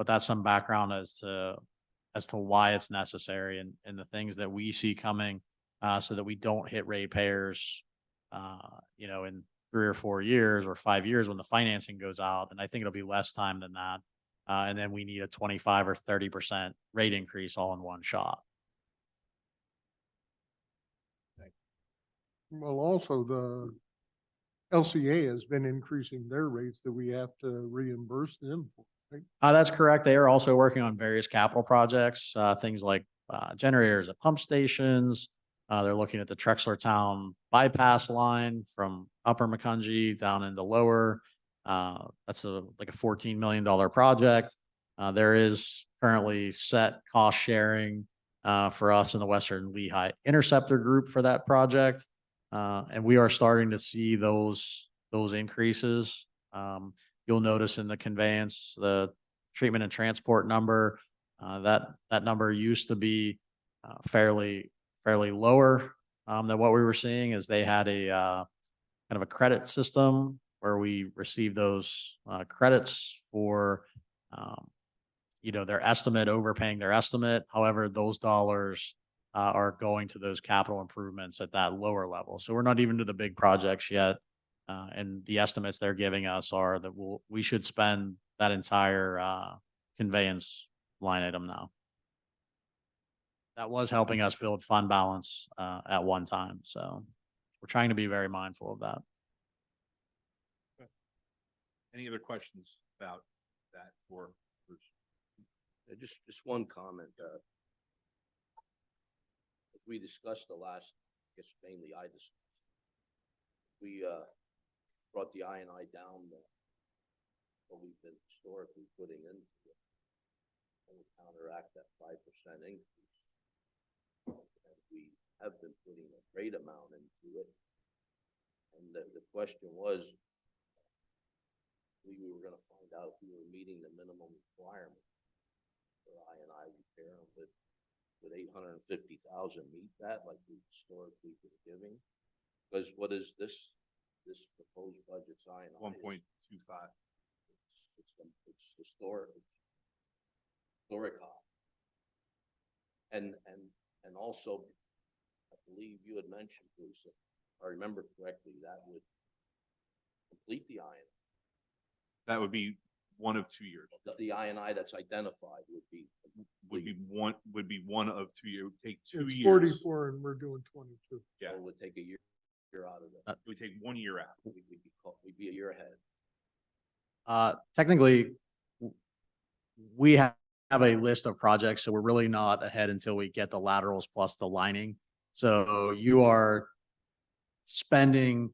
Speaker 3: that's some background as to why it's necessary and the things that we see coming so that we don't hit ratepayers, in 3 or 4 years or 5 years when the financing goes out. And I think it'll be less time than that. And then we need a 25 or 30% rate increase all in one shot.
Speaker 5: Well, also the LCA has been increasing their rates that we have to reimburse them for, right?
Speaker 3: That's correct. They are also working on various capital projects, things like generators at pump stations. They're looking at the Trexlertown bypass line from Upper Macungie down into Lower. That's like a $14 million project. There is currently set cost sharing for us in the Western Lehigh Interceptor group for that project. And we are starting to see those increases. You'll notice in the conveyance, the treatment and transport number, that number used to be fairly lower than what we were seeing, as they had a kind of a credit system where we received those credits for their estimate, overpaying their estimate. However, those dollars are going to those capital improvements at that lower level. So we're not even to the big projects yet. And the estimates they're giving us are that we should spend that entire conveyance line item now. That was helping us build fund balance at one time. So we're trying to be very mindful of that.
Speaker 1: Any other questions about that for Bruce?
Speaker 8: Just one comment. As we discussed I guess mainly I discussed, we brought the I&I down what we've been historically putting into it and counteract that 5% increase. And we have been putting a great amount into it. And the question was, we were going to find out if we were meeting the minimum requirement for I&I repair. Would 850,000 meet that, like we historically been giving? Because what is this proposed budget's I&I?
Speaker 1: 1.25.
Speaker 8: It's historic high. And also, I believe you had mentioned, Bruce, if I remember correctly, that would complete the I&I.
Speaker 1: That would be one of 2 years.
Speaker 8: The I&I that's identified would be
Speaker 1: one of 2 years. It would take 2
Speaker 5: It's
Speaker 1: years.
Speaker 5: 44 and we're doing 22.
Speaker 1: Yeah.
Speaker 8: So it would take a year out of that.
Speaker 1: It would take 1 year out.
Speaker 8: We'd be a year ahead.
Speaker 3: Technically, we have a list of projects, so we're really not ahead until we get the laterals plus the lining. So you are spending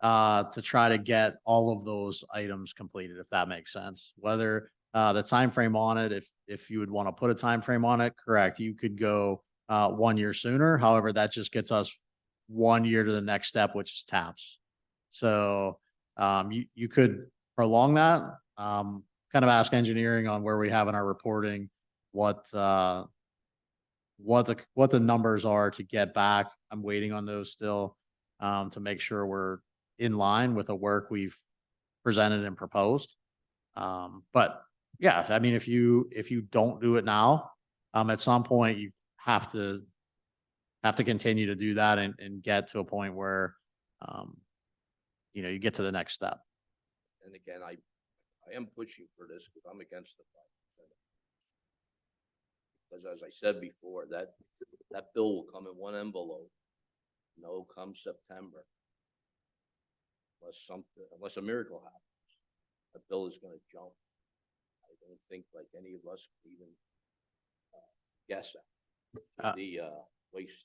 Speaker 3: to try to get all of those items completed, if that makes sense. Whether the time frame on it, if you would want to put a time frame on it, correct, you could go 1 year sooner. However, that just gets us 1 year to the next step, which is taps. So you could prolong that. Kind of ask engineering on where we have in our reporting what the numbers are to get back. I'm waiting on those still to make sure we're in line with the work we've presented and proposed. But yeah, I mean, if you don't do it now, at some point you have to have to continue to do that and get to a point where, you know, you get to the next step.
Speaker 8: And again, I am pushing for this because I'm against the 5%. Because as I said before, that bill will come in one envelope. No, come September. Unless a miracle happens, the bill is gonna jump. I don't think like any of us can even guess at the waste.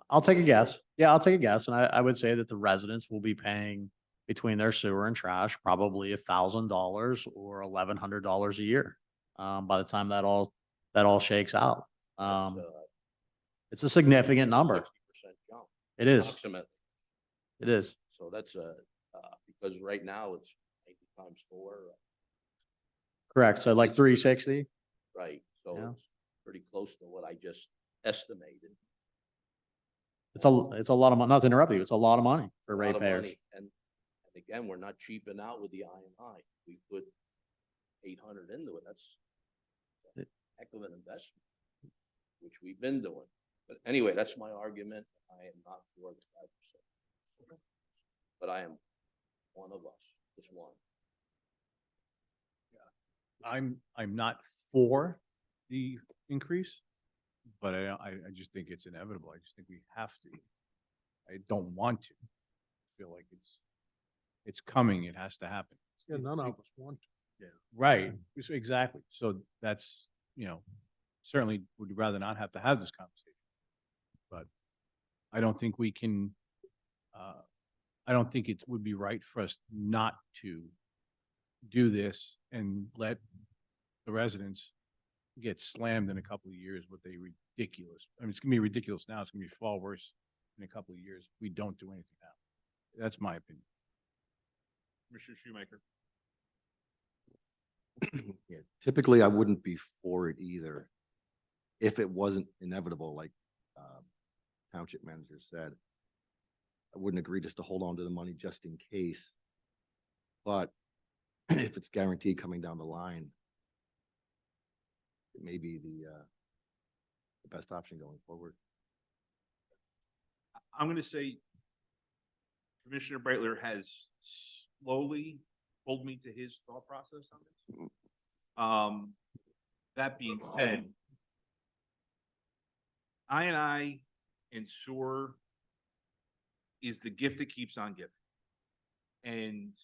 Speaker 3: I'll take a guess. Yeah, I'll take a guess. And I would say that the residents will be paying between their sewer and trash, probably $1,000 or $1,100 a year. By the time that all shakes out. It's a significant number.
Speaker 8: 60% jump.
Speaker 3: It is.
Speaker 8: Approximately.
Speaker 3: It is.
Speaker 8: So that's because right now it's 80 times 4.
Speaker 3: Correct. So like 360.
Speaker 8: Right, so
Speaker 3: Yeah.
Speaker 8: it's pretty close to what I just estimated.
Speaker 3: It's a lot of money. Not to interrupt you. It's a lot of money for
Speaker 8: A lot of
Speaker 3: ratepayers.
Speaker 8: money. And again, we're not cheaping out with the I&I. We put 800 into it. That's a heck of an investment, which we've been doing. But anyway, that's my argument. I am not for the 5%. But I am one of us, just one.
Speaker 6: I'm not for the increase, but I just think it's inevitable. I just think we have to. I don't want to. I feel like it's coming. It has to happen.
Speaker 5: Yeah, none of us want to.
Speaker 6: Right. So exactly. So that's, you know, certainly would rather not have to have this conversation. But I don't think we can, I don't think it would be right for us not to do this and let the residents get slammed in a couple of years with a ridiculous, I mean, it's gonna be ridiculous now. It's gonna be far worse in a couple of years. If we don't do anything now. That's my opinion.
Speaker 1: Commissioner Shoemaker.
Speaker 7: Yeah, typically I wouldn't be for it either. If it wasn't inevitable, like township manager said, I wouldn't agree just to hold on to the money just in case. But if it's guaranteed coming down the line, it may be the best option going forward.
Speaker 1: I'm going to say Commissioner Breitler has slowly pulled me to his thought process on this. That being said, I and SOAR is the gift that keeps on giving. And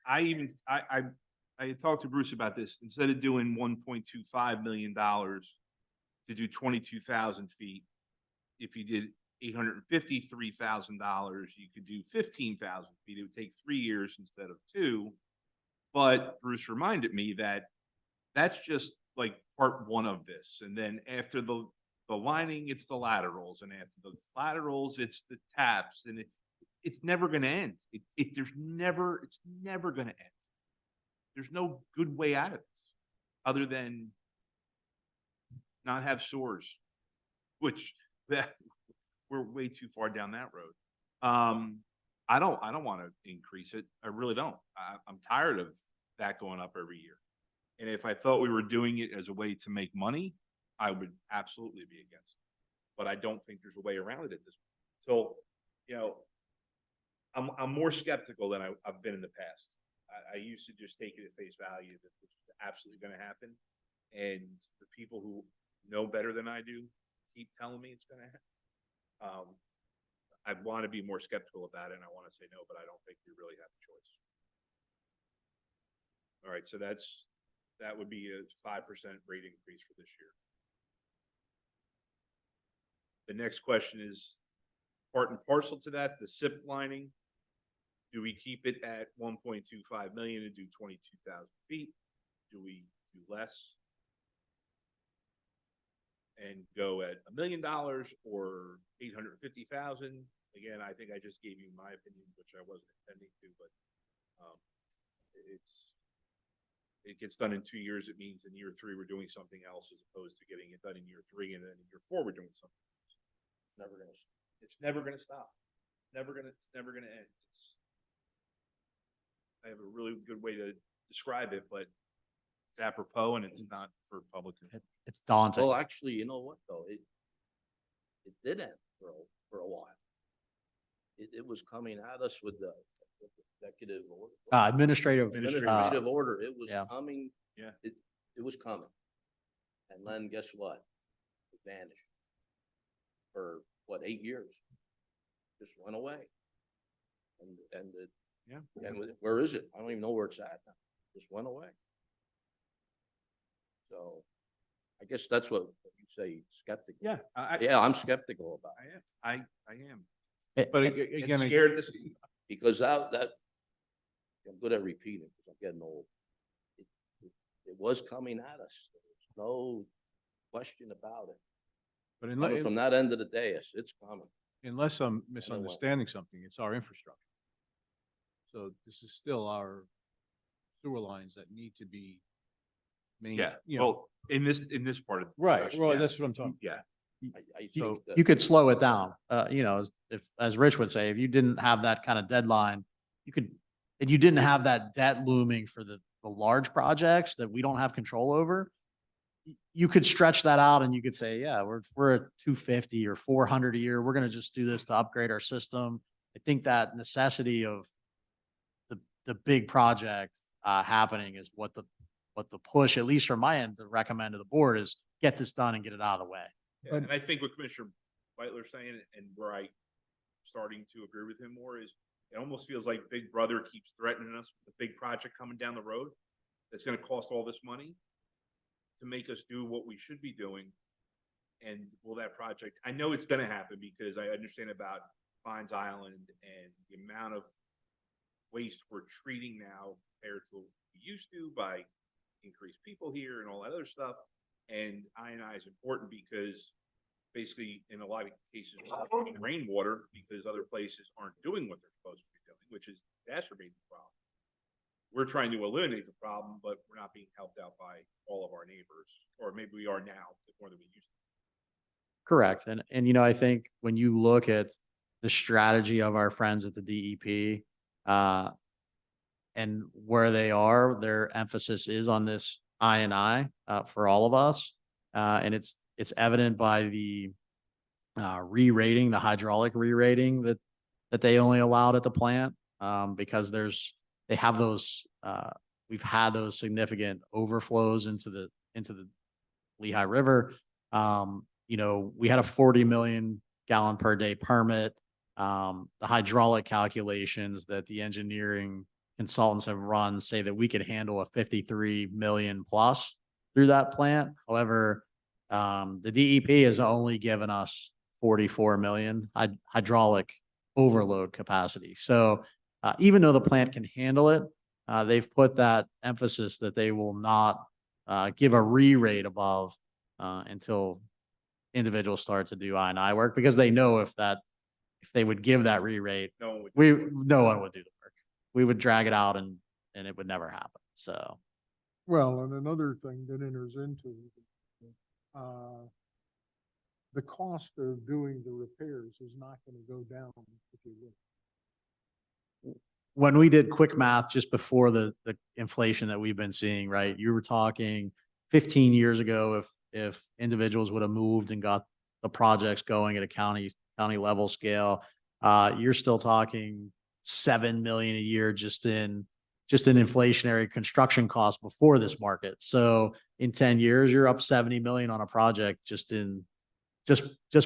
Speaker 1: I talked to Bruce about this. Instead of doing $1.25 million to do 22,000 feet, if you did $853,000, you could do 15,000 feet. It would take 3 years instead of 2. But Bruce reminded me that that's just like part one of this. And then after the lining, it's the laterals. And after the laterals, it's the taps. And it's never going to end. It's never going to end. There's no good way out of this other than not have SOARs, which that we're way too far down that road. I don't want to increase it. I really don't. I'm tired of that going up every year. And if I thought we were doing it as a way to make money, I would absolutely be against it. But I don't think there's a way around it at this point. So, you know, I'm more skeptical than I've been in the past. I used to just take it at face value that this is absolutely going to happen. And the people who know better than I do keep telling me it's going to happen. I want to be more skeptical about it, and I want to say no, but I don't think we really have a choice. All right, so that would be a 5% rate increase for this year. The next question is part and parcel to that, the SIP lining. Do we keep it at 1.25 million and do 22,000 feet? Do we do less and go at $1 million or 850,000? Again, I think I just gave you my opinion, which I wasn't intending to, but it gets done in 2 years. It means in year 3 we're doing something else as opposed to getting it done in year 3, and then in year 4 we're doing something else. It's never gonna stop. It's never gonna end. I have a really good way to describe it, but it's apropos and it's not for public.
Speaker 3: It's daunting.
Speaker 8: Well, actually, you know what though? it did end for a while. It was coming at us with the executive order.
Speaker 3: Administrative.
Speaker 8: Administrative order, it was
Speaker 3: yeah.
Speaker 8: coming.
Speaker 1: Yeah.
Speaker 8: It was coming. And then guess what? It vanished. For what, 8 years? Just went away. And it,
Speaker 1: Yeah.
Speaker 8: and where is it? I don't even know where it's at now. Just went away. So I guess that's what you say, skeptical.
Speaker 1: Yeah,
Speaker 8: Yeah, I'm skeptical about it
Speaker 1: I am. I am.
Speaker 6: But
Speaker 1: And
Speaker 6: again,
Speaker 1: scared to see.
Speaker 8: because that, I'm good at repeating because I'm getting old. It was coming at us. There's no question about it.
Speaker 6: but
Speaker 8: Coming from that end of the dais, it's coming.
Speaker 6: unless I'm misunderstanding something, it's our infrastructure. So this is still our sewer lines that need to be
Speaker 1: Yeah,
Speaker 6: you know,
Speaker 1: well, in this part of. the
Speaker 6: right,
Speaker 1: discussion,
Speaker 6: well,
Speaker 1: yes.
Speaker 6: that's what I'm talking.
Speaker 1: Yeah,
Speaker 8: I
Speaker 3: You,
Speaker 8: think that.
Speaker 3: you could slow it down, you know, as Rich would say, if you didn't have that kind of deadline, and you didn't have that debt looming for the large projects that we don't have control over, you could stretch that out and you could say, yeah, we're at 250 or 400 a year. We're going to just do this to upgrade our system. I think that necessity of the big project happening is what the push, at least from my end, to recommend to the board is get this done and get it out of the way.
Speaker 1: yeah, and I think what Commissioner Beitler's saying, and where I starting to agree with him more, is it almost feels like Big Brother keeps threatening us with a big project coming down the road that's gonna cost all this money to make us do what we should be doing. And will that project, I know it's gonna happen because I understand about Fines Island and the amount of waste we're treating now compared to what we used to by increased people here and all that other stuff. And I&I is important because basically in a lot of cases, we're getting rainwater because other places aren't doing what they're supposed to be doing, which is exacerbating the problem. We're trying to eliminate the problem, but we're not being helped out by all of our neighbors, or maybe we are now more than we used to.
Speaker 3: Correct. And, you know, I think when you look at the strategy of our friends at the DEP, and where they are, their emphasis is on this I&I for all of us. And it's evident by the re-rating, the hydraulic re-rating that they only allowed at the plant, because they have those, we've had those significant overflows into the Lehigh River. You know, we had a 40 million gallon per day permit. The hydraulic calculations that the engineering consultants have run say that we could handle a 53 million plus through that plant. However, the DEP has only given us 44 million hydraulic overload capacity. So even though the plant can handle it, they've put that emphasis that they will not give a re-rate above until individuals start to do I&I work, because they know if they would give that re-rate,
Speaker 1: No one would.
Speaker 3: no one would do the work. We would drag it out and it would never happen. So
Speaker 5: Well, and another thing that enters into the cost of doing the repairs is not going to go down if you look.
Speaker 3: when we did quick math just before the inflation that we've been seeing, right? You were talking 15 years ago, if individuals would have moved and got the projects going at a county level scale, you're still talking 7 million a year just in inflationary construction costs before this market. So in 10 years, you're up 70 million on a project just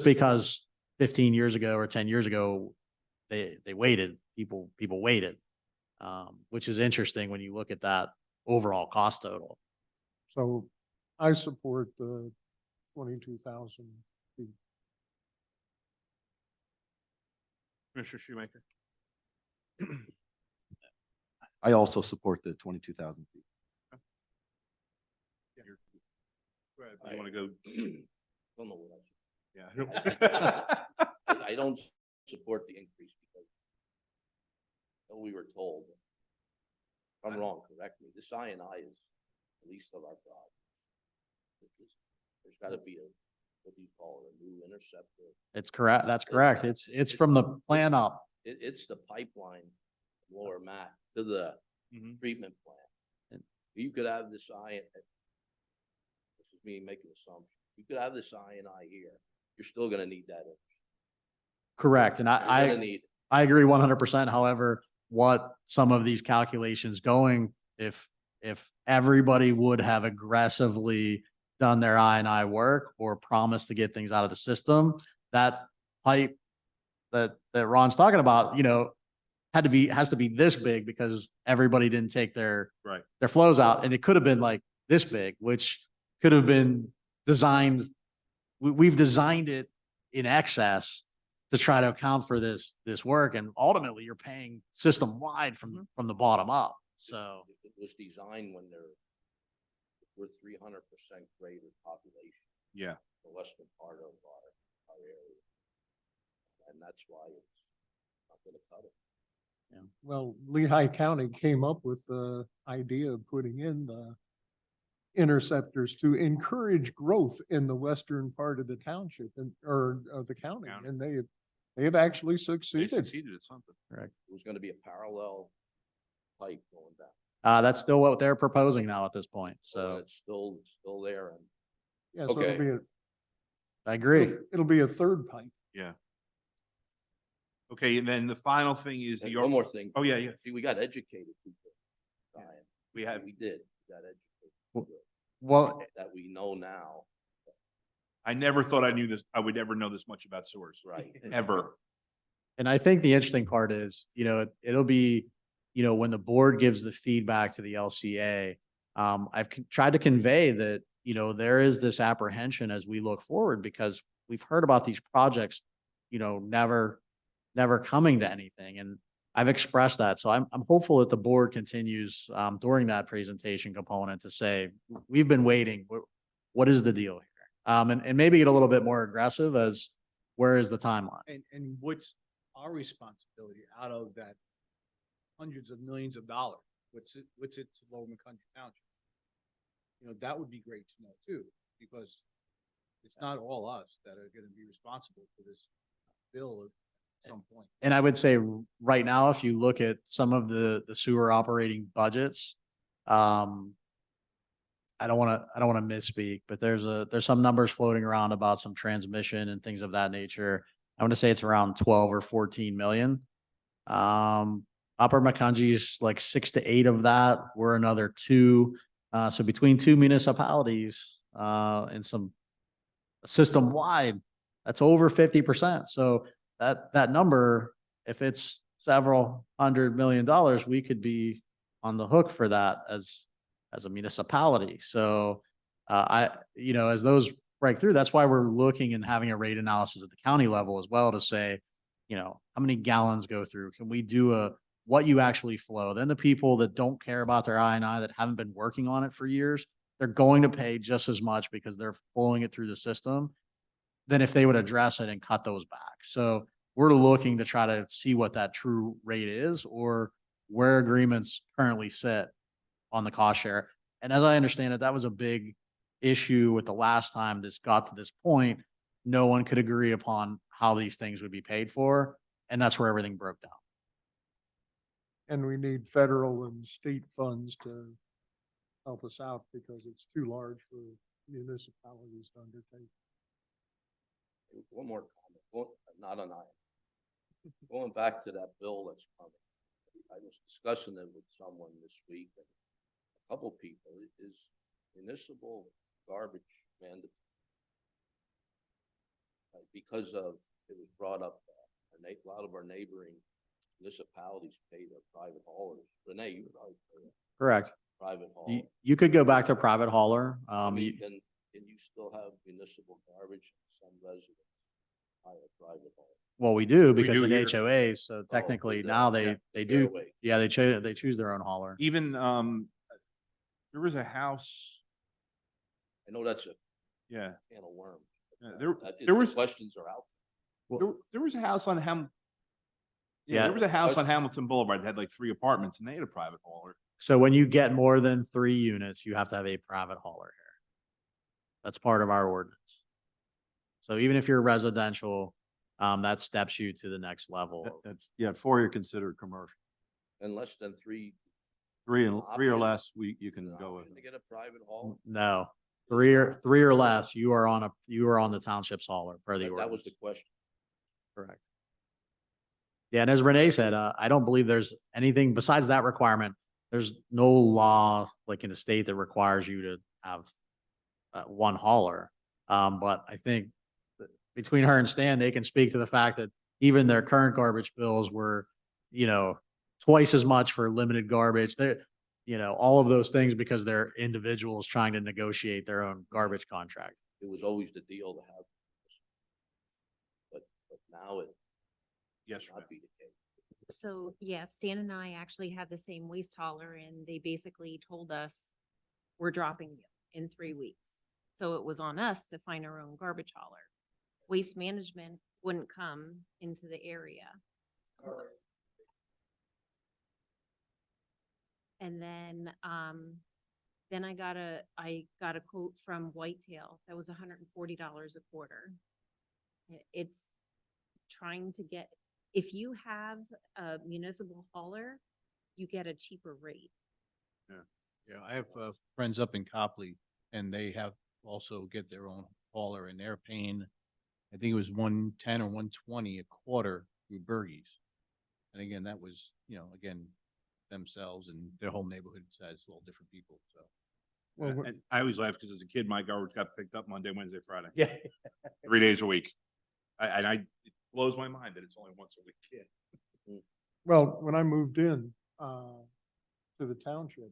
Speaker 3: because 15 years ago or 10 years ago, they waited, people waited, which is interesting when you look at that overall cost total.
Speaker 5: So I support the 22,000 feet.
Speaker 1: Commissioner Shoemaker.
Speaker 7: I also support the 22,000 feet.
Speaker 1: You want to go?
Speaker 8: Don't know what
Speaker 1: Yeah.
Speaker 8: I don't support the increase because we were told. If I'm wrong, correct me. This I&I is the least of our problems. There's got to be what do you call it, a new interceptor.
Speaker 3: It's correct. That's correct. It's from the plan up.
Speaker 8: It's the pipeline, Lower Mac to the treatment plant. You could have this this is me making assumptions. You could have this I&I here, you're still gonna need that.
Speaker 3: Correct. And
Speaker 8: You're gonna
Speaker 3: I
Speaker 8: need,
Speaker 3: I agree 100%. However, what some of these calculations going, if everybody would have aggressively done their I&I work or promised to get things out of the system, that pipe that Ron's talking about, has to be this big because everybody didn't take
Speaker 1: Right.
Speaker 3: their flows out. And it could have been like this big, which could have been designed. We've designed it in excess to try to account for this work. And ultimately you're paying system wide from the bottom up. So
Speaker 8: it was designed when we're 300% greater population,
Speaker 1: Yeah.
Speaker 8: the western part of our area. And that's why it's not gonna cut it.
Speaker 5: Well, Lehigh County came up with the idea of putting in the interceptors to encourage growth in the western part of the township or of the county,
Speaker 1: County.
Speaker 5: and they have actually
Speaker 1: They
Speaker 5: succeeded.
Speaker 1: succeeded at something.
Speaker 3: correct.
Speaker 8: It was gonna be a parallel pipe going down.
Speaker 3: That's still what they're proposing now at this point.
Speaker 8: So
Speaker 3: So
Speaker 8: it's still there, and
Speaker 5: Yeah, so
Speaker 8: Okay.
Speaker 3: I agree.
Speaker 5: it'll be a third pipe.
Speaker 1: Yeah. Okay, and then the final thing is
Speaker 8: and
Speaker 1: the.
Speaker 8: one more thing.
Speaker 1: Oh, yeah, yeah.
Speaker 8: See, we got educated people. Brian.
Speaker 1: We had,
Speaker 8: We did, we got educated
Speaker 3: Well-
Speaker 8: people
Speaker 3: Well,
Speaker 8: that we know now,
Speaker 1: I never thought I knew this, I would ever know this much about sewers.
Speaker 8: right?
Speaker 1: Ever.
Speaker 3: and I think the interesting part is, it'll be, when the board gives the feedback to the LCA, I've tried to convey that, there is this apprehension as we look forward because we've heard about these projects, never coming to anything. And I've expressed that. So I'm hopeful that the board continues, during that presentation component to say, we've been waiting. What is the deal here? And maybe get a little bit more aggressive as where is the timeline?
Speaker 6: And what's our responsibility out of that hundreds of millions of dollars? What's it to Lower Country Township? That would be great to know too, because it's not all us that are gonna be responsible for this bill at some point.
Speaker 3: And I would say right now, if you look at some of the sewer operating budgets, I don't want to misspeak, but there's some numbers floating around about some transmission and things of that nature. I want to say it's around 12 or 14 million. Upper Maconjie's like 6 to 8 of that. We're another 2. So between 2 municipalities, and some system wide, that's over 50%. So that number, if it's several $100 million, we could be on the hook for that as a municipality. So, as those break through, that's why we're looking and having a rate analysis at the county level as well to say, how many gallons go through? Can we do what you actually flow? Then the people that don't care about their I&I that haven't been working on it for years, they're going to pay just as much because they're flowing it through the system than if they would address it and cut those back. So we're looking to try to see what that true rate is or where agreements currently sit on the cost share. And as I understand it, that was a big issue with the last time this got to this point. No one could agree upon how these things would be paid for. And that's where everything broke down.
Speaker 5: And we need federal and state funds to help us out because it's too large for municipalities to undertake.
Speaker 8: One more comment, not an item. Going back to that bill that's coming, I was discussing it with someone this week, and a couple people, is municipal garbage mandatory? Because it was brought up, a lot of our neighboring municipalities pay their private haulers. Renee, you were right,
Speaker 3: Correct.
Speaker 8: private hauler.
Speaker 3: You could go back to a private hauler.
Speaker 8: I mean, can you still have municipal garbage in some residents hire a private hauler?
Speaker 3: Well, we do
Speaker 1: We
Speaker 3: because
Speaker 1: do
Speaker 3: of
Speaker 1: here.
Speaker 3: HOAs. So technically now they do.
Speaker 8: Fairway.
Speaker 3: Yeah, they choose their own hauler.
Speaker 1: Even, there was a house,
Speaker 8: I know that's a
Speaker 1: yeah,
Speaker 8: can of worms.
Speaker 1: Yeah,
Speaker 8: The
Speaker 1: there was-
Speaker 8: questions are out.
Speaker 1: there was a house on
Speaker 3: Yeah.
Speaker 1: there was a house on Hamilton Boulevard that had like 3 apartments and they had a private hauler.
Speaker 3: So when you get more than 3 units, you have to have a private hauler here. That's part of our ordinance. So even if you're residential, that steps you to the next level.
Speaker 7: Yeah, 4 are considered commercial.
Speaker 8: And less than 3.
Speaker 7: 3 or
Speaker 8: Option.
Speaker 7: less, you can
Speaker 8: is there an
Speaker 7: go with.
Speaker 8: option To get a private hauler?
Speaker 3: No, Three or less, you are on the township's hauler per the
Speaker 8: That was
Speaker 3: ordinance.
Speaker 8: the question.
Speaker 3: Correct. Yeah, and as Renee said, I don't believe there's anything besides that requirement. There's no law like in the state that requires you to have one hauler. But I think that between her and Stan, they can speak to the fact that even their current garbage bills were, twice as much for limited garbage. They're, all of those things because they're individuals trying to negotiate their own garbage contract.
Speaker 8: It was always the deal to have. But now it
Speaker 1: Yes,
Speaker 8: not be the case.
Speaker 10: So, yeah, Stan and I actually had the same waste hauler and they basically told us, we're dropping you in 3 weeks. So it was on us to find our own garbage hauler. Waste management wouldn't come into the area. And then I got a quote from Whitetail that was $140 a quarter. It's trying to get, if you have a municipal hauler, you get a cheaper rate.
Speaker 6: Yeah, I have friends up in Copley and they have also get their own hauler and they're paying, I think it was 110 or 120 a quarter through Bergie's. And again, that was, again, themselves and their whole neighborhood has all different people, so.
Speaker 5: Well,
Speaker 1: And I always laugh because as a kid, my garbage got picked up Monday, Wednesday, Friday,
Speaker 6: Yeah.
Speaker 1: 3 days a week. It blows my mind that it's only once a week. Yeah.
Speaker 5: well, when I moved in, to the township,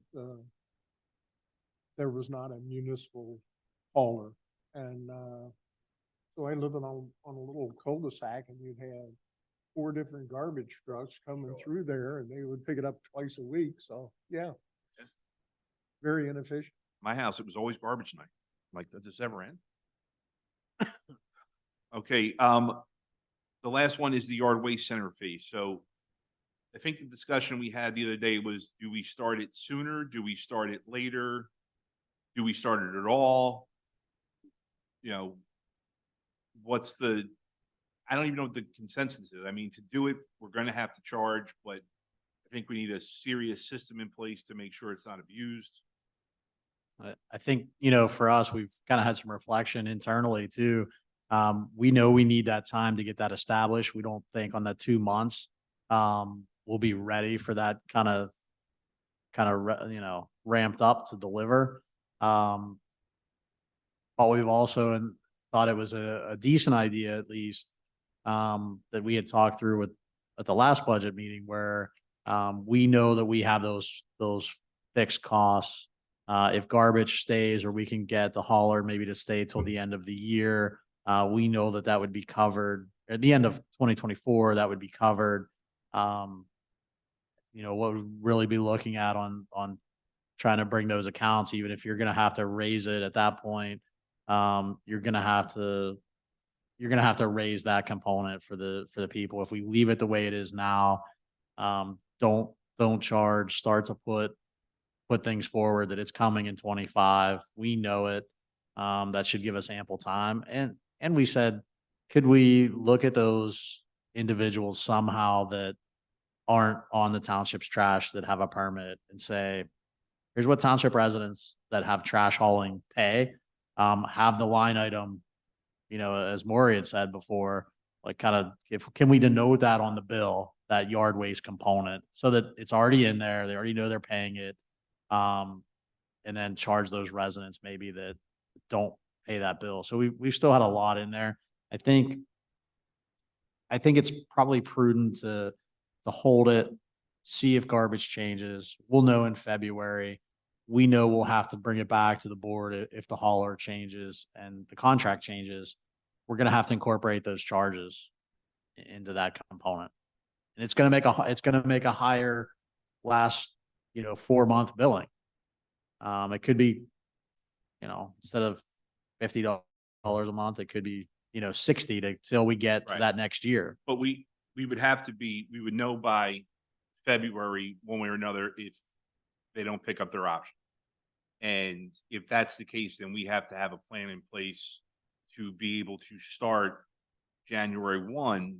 Speaker 5: there was not a municipal hauler. And, so I live on a little cul-de-sac and you'd have 4 different garbage trucks coming through there and they would pick it up twice a week. So, yeah.
Speaker 1: Yes.
Speaker 5: Very inefficient.
Speaker 1: My house, it was always garbage night. I'm like, does this ever end? Okay, the last one is the yard waste center fee. So I think the discussion we had the other day was, do we start it sooner? Do we start it later? Do we start it at all? What's I don't even know what the consensus is. I mean, to do it, we're gonna have to charge, but I think we need a serious system in place to make sure it's not abused.
Speaker 3: I think, for us, we've kind of had some reflection internally too. We know we need that time to get that established. We don't think on the 2 months, we'll be ready for that kind of, ramped up to deliver. But we've also thought it was a decent idea, at least, that we had talked through at the last budget meeting where, we know that we have those fixed costs. If garbage stays or we can get the hauler maybe to stay till the end of the year, we know that would be covered at the end of 2024, that would be covered. What we'd really be looking at on trying to bring those accounts, even if you're going to have to raise it at that point, you're going to have to raise that component for the people. If we leave it the way it is now, don't charge, start to put things forward that it's coming in 25. We know it. That should give us ample time. And we said, could we look at those individuals somehow that aren't on the township's trash that have a permit and say, here's what township residents that have trash hauling pay, have the line item, as Maury had said before, like can we denote that on the bill, that yard waste component, so that it's already in there, they already know they're paying it, and then charge those residents maybe that don't pay that bill. So we've still had a lot in there. I think it's probably prudent to hold it, see if garbage changes. We'll know in February. We know we'll have to bring it back to the board if the hauler changes and the contract changes. We're going to have to incorporate those charges into that component. And it's going to make a higher last, 4-month billing. It could be, instead of $50 a month, it could be, 60 till we get to
Speaker 1: Right.
Speaker 3: that next year.
Speaker 1: But we would know by February, one way or another, if they don't pick up their option. And if that's the case, then we have to have a plan in place to be able to start January 1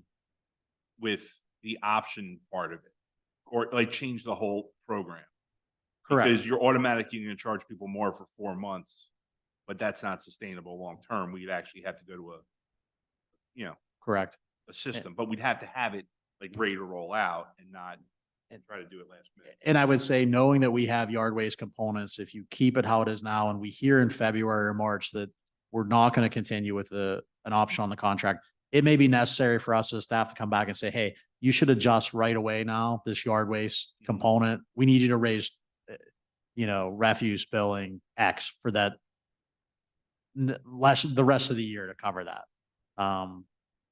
Speaker 1: with the option part of it, or like change the whole program.
Speaker 3: Correct.
Speaker 1: Because you're automatically going to charge people more for 4 months but that's not sustainable long-term. We'd actually have to go to
Speaker 3: Correct.
Speaker 1: a system, but we'd have to have it like ready to roll out and not try to do it last minute.
Speaker 3: And I would say, knowing that we have yard waste components, if you keep it how it is now, and we hear in February or March that we're not going to continue with an option on the contract, it may be necessary for us as staff to come back and say, hey, you should adjust right away now, this yard waste component. We need you to raise, refuse billing X for that the rest of the year to cover that.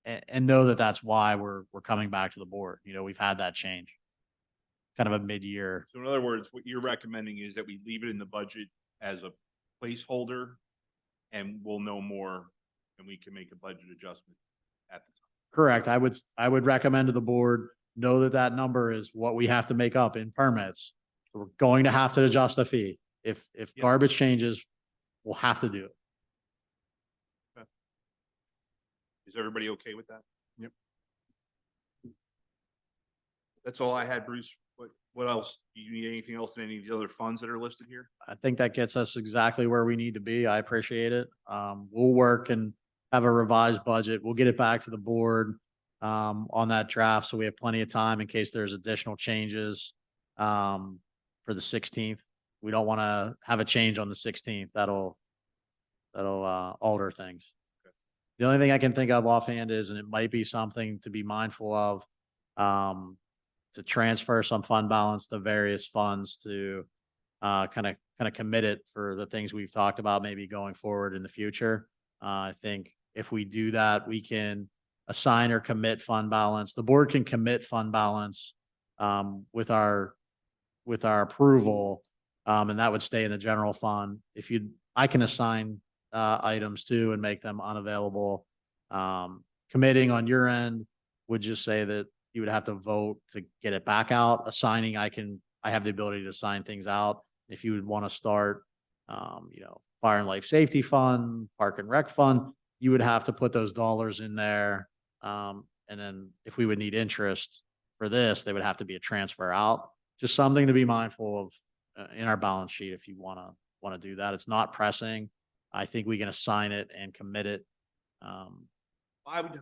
Speaker 3: And know that that's why we're coming back to the board. We've had that change. Kind of a mid-year.
Speaker 1: So in other words, what you're recommending is that we leave it in the budget as a placeholder, and we'll know more and we can make a budget adjustment at the time.
Speaker 3: Correct. I would recommend to the board, know that that number is what we have to make up in permits. So we're going to have to adjust a fee. If
Speaker 1: Yeah.
Speaker 3: garbage changes, we'll have to do it.
Speaker 1: Is everybody okay with that?
Speaker 3: Yep.
Speaker 1: That's all I had, Bruce. What else? Do you need anything else in any of the other funds that are listed here?
Speaker 3: I think that gets us exactly where we need to be. I appreciate it. We'll work and have a revised budget. We'll get it back to the board on that draft, so we have plenty of time in case there's additional changes for the 16th. We don't want to have a change on the 16th. That'll alter things.
Speaker 1: Okay.
Speaker 3: The only thing I can think of offhand is, and it might be something to be mindful of, to transfer some fund balance to various funds to kind of commit it for the things we've talked about, maybe going forward in the future. I think if we do that, we can assign or commit fund balance. The board can commit fund balance with our approval, and that would stay in the general fund. I can assign items too and make them unavailable. Committing on your end would just say that you would have to vote to get it back out. Assigning, I have the ability to sign things out. If you would want to start, fire and life safety fund, park and rec fund, you would have to put those dollars in there. And then if we would need interest for this, they would have to be a transfer out. Just something to be mindful of in our balance sheet if you want to do that. It's not pressing. I think we can assign it and commit it.
Speaker 1: I would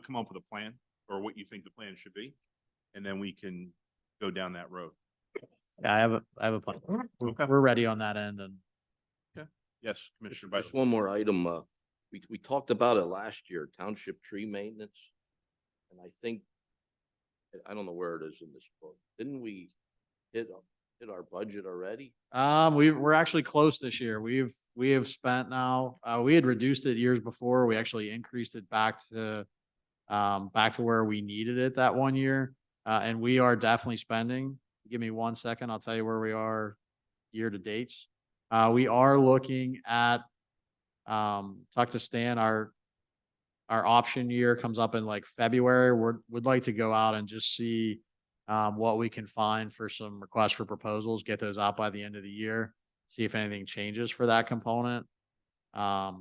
Speaker 1: come up with a plan, or what you think the plan should be, and then we can go down that road.
Speaker 3: Yeah, I have a plan.
Speaker 1: Okay.
Speaker 3: We're ready on that end. And
Speaker 1: Yes, Commissioner
Speaker 8: Just
Speaker 1: Bitel.
Speaker 8: one more item. We talked about it last year, township tree maintenance. And I think, I don't know where it is in this book. Didn't we hit our budget already?
Speaker 3: We're actually close this year. We have spent now, we had reduced it years before. We actually increased it back to where we needed it that one year. And we are definitely spending. Give me 1 second. I'll tell you where we are year to dates. We are looking at, talk to Stan, our option year comes up in like February. We'd like to go out and just see what we can find for some requests for proposals, get those out by the end of the year, see if anything changes for that component. But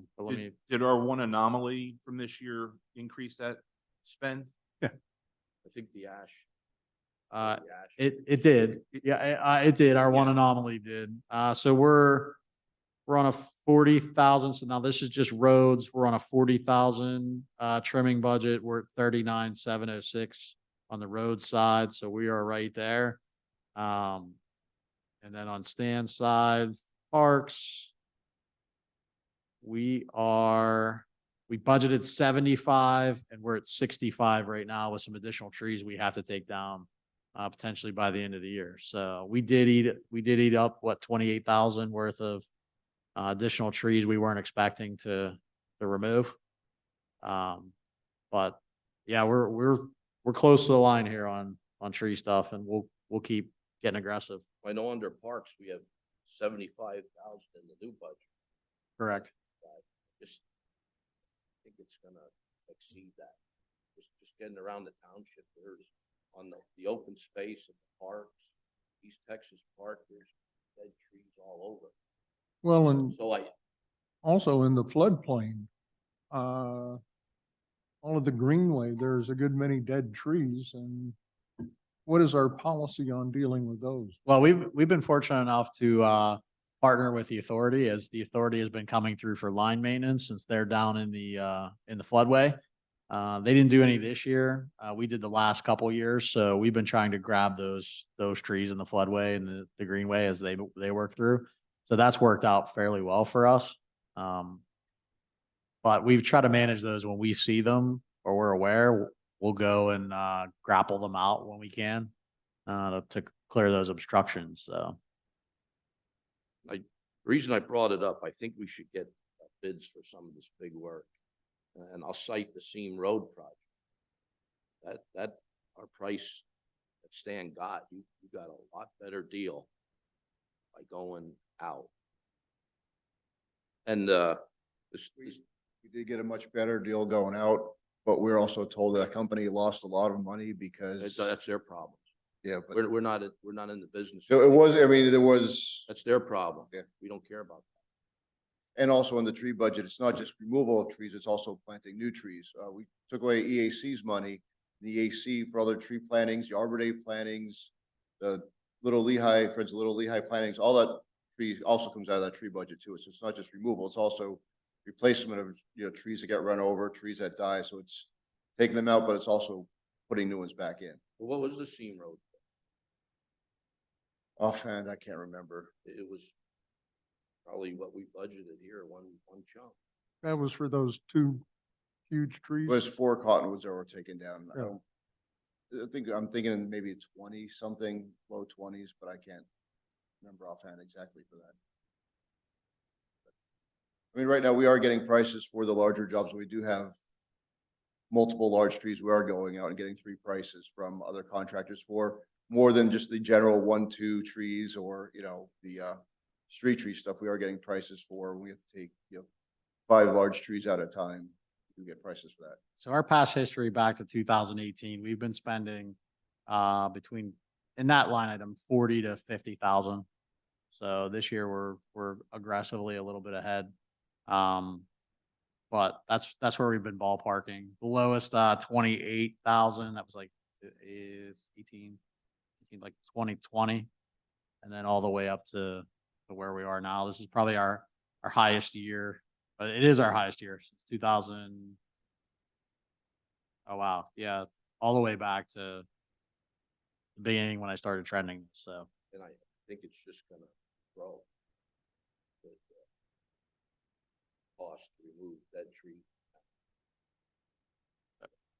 Speaker 1: Did our one anomaly from this year increase that spend?
Speaker 8: I think the ash.
Speaker 3: It did. Yeah, it did. Our one anomaly did. So we're on a 40,000. So now this is just roads. We're on a 40,000 trimming budget. We're at 39,706 on the road side. So we are right there. And then on Stan's side, parks, we budgeted 75 and we're at 65 right now with some additional trees we have to take down potentially by the end of the year. So we did eat up what 28,000 worth of additional trees we weren't expecting to remove. But yeah, we're close to the line here on tree stuff, and we'll keep getting aggressive.
Speaker 8: I know under parks, we have 75,000 in the new budget.
Speaker 3: Correct.
Speaker 8: Just think it's gonna exceed that. Just getting around the township, there's on the open space of the parks, East Texas Park, there's dead trees all over.
Speaker 5: Well, and
Speaker 8: So
Speaker 5: also in the floodplain, all of the greenway, there's a good many dead trees. And what is our policy on dealing with those?
Speaker 3: Well, we've been fortunate enough to partner with the authority, as the authority has been coming through for line maintenance since they're down in the floodway. They didn't do any this year. We did the last couple years, so we've been trying to grab those trees in the floodway and the greenway as they work through. So that's worked out fairly well for us. But we've tried to manage those when we see them or we're aware. We'll go and grapple them out when we can to clear those obstructions. So
Speaker 8: The reason I brought it up, I think we should get bids for some of this big work. And I'll cite the Seam Road project. That our price that Stan got, you got a lot better deal by going out. And this,
Speaker 11: We did get a much better deal going out, but we're also told that company lost a lot of money because,
Speaker 8: that's their problem.
Speaker 11: yeah, but
Speaker 8: We're not in the business.
Speaker 11: so it was, I mean, there was,
Speaker 8: That's their problem.
Speaker 11: Yeah.
Speaker 8: We don't care about that.
Speaker 11: and also in the tree budget, it's not just removal of trees, it's also planting new trees. We took away EAC's money, the EAC for other tree plantings, the Arbor Day plantings, the Little Lehigh, Friends of Little Lehigh plantings, all that tree also comes out of that tree budget too. So it's not just removal, it's also replacement of, trees that get run over, trees that die. So it's taking them out, but it's also putting new ones back in.
Speaker 8: Well, what was the Seam Road?
Speaker 11: Offhand, I can't remember.
Speaker 8: It was probably what we budgeted here, one chunk.
Speaker 5: That was for those two huge trees.
Speaker 11: It was 4 cottonwoods that were taken down.
Speaker 5: Yeah.
Speaker 11: I'm thinking maybe 20 something, low 20s, but I can't remember offhand exactly for that. I mean, right now we are getting prices for the larger jobs. We do have multiple large trees. We are going out and getting 3 prices from other contractors for more than just the general 1-2 trees or, the street tree stuff. We are getting prices for, we have to take, 5 large trees at a time. We get prices for that.
Speaker 3: So our past history back to 2018, we've been spending between in that line item 40 to 50,000. So this year we're aggressively a little bit ahead. But that's where we've been ballparking. The lowest 28,000. That was like is 18 like 2020, and then all the way up to where we are now. This is probably our highest year. But it is our highest year since 2000. Oh, wow. Yeah. All the way back to the beginning when I started trending. So,
Speaker 8: And I think it's just gonna grow. The cost to remove dead tree.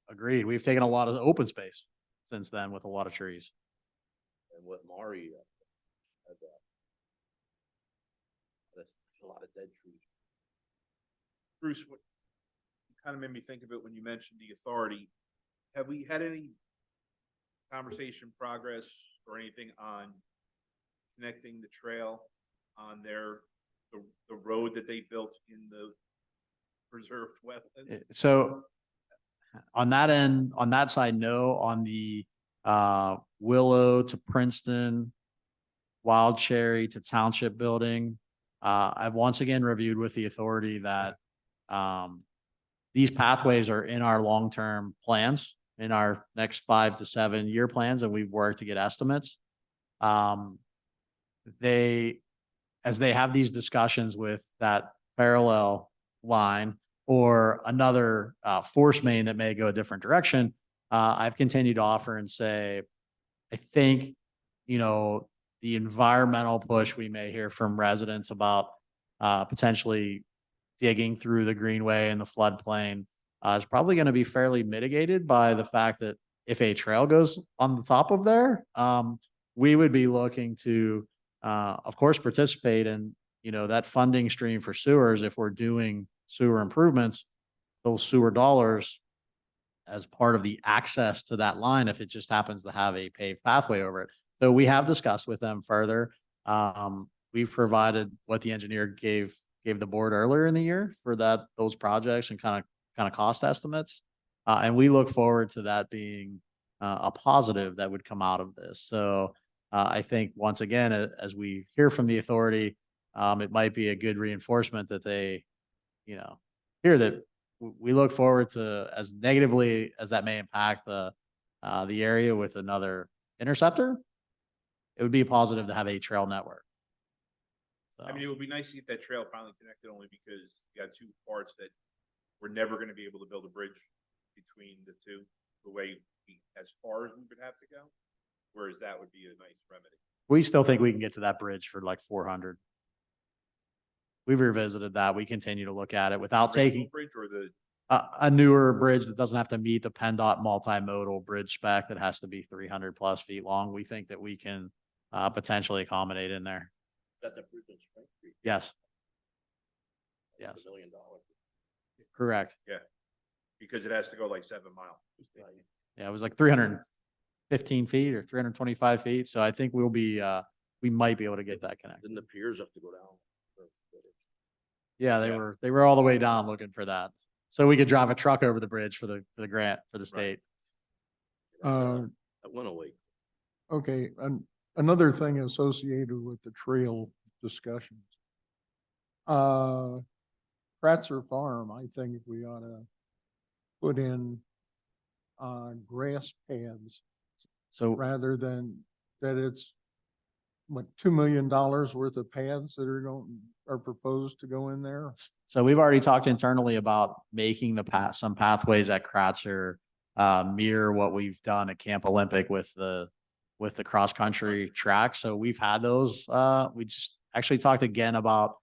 Speaker 3: agreed. We've taken a lot of open space since then with a lot of trees.
Speaker 8: And what Mari had, that's a lot of dead trees.
Speaker 1: Bruce, what kind of made me think of it when you mentioned the authority. Have we had any conversation progress or anything on connecting the trail on the road that they built in the preserved wetlands?
Speaker 3: So on that end, on that side, no. On the Willow to Princeton, Wild Cherry to Township building, I've once again reviewed with the authority that these pathways are in our long-term plans, in our next 5 to 7 year plans, and we've worked to get estimates. As they have these discussions with that parallel line or another force main that may go a different direction, I've continued to offer and say, I think, the environmental push we may hear from residents about potentially digging through the greenway and the floodplain is probably going to be fairly mitigated by the fact that if a trail goes on the top of there, we would be looking to, of course, participate in, that funding stream for sewers. If we're doing sewer improvements, those sewer dollars as part of the access to that line, if it just happens to have a paved pathway over it. So we have discussed with them further. We've provided what the engineer gave the board earlier in the year for those projects and kind of cost estimates. And we look forward to that being a positive that would come out of this. So I think once again, as we hear from the authority, it might be a good reinforcement that they, hear that we look forward to, as negatively as that may impact the area with another interceptor, it would be positive to have a trail network.
Speaker 1: I mean, it would be nice to get that trail finally connected only because you got two parts that we're never gonna be able to build a bridge between the two, the way as far as we would have to go. Whereas that would be a nice remedy.
Speaker 3: We still think we can get to that bridge for like 400. We've revisited that. We continue to look at it without
Speaker 1: Original
Speaker 3: taking
Speaker 1: bridge or the,
Speaker 3: a newer bridge that doesn't have to meet the PennDOT multimodal bridge spec that has to be 300+ feet long. We think that we can potentially accommodate in there.
Speaker 8: Got the bridge in Spring Creek.
Speaker 3: Yes,
Speaker 8: That's
Speaker 3: Yes.
Speaker 8: $1 million.
Speaker 3: correct.
Speaker 1: because it has to go like 7 miles.
Speaker 3: Yeah, it was like 315 feet or 325 feet. So I think we'll be, we might be able to get that connected.
Speaker 8: Then the piers have to go down.
Speaker 3: Yeah,
Speaker 1: Yeah.
Speaker 3: they were all the way down looking for that. So we could drive a truck over the bridge for the grant for the state.
Speaker 8: That went away.
Speaker 5: Okay, and another thing associated with the trail discussions. Kratzer Farm, I think we ought to put in grass pads
Speaker 3: So
Speaker 5: rather than that it's what, $2 million worth of pads that are proposed to go in there?
Speaker 3: So we've already talked internally about making some pathways at Kratzer mirror what we've done at Camp Olympic with the cross country track. So we've had those. We just actually talked again about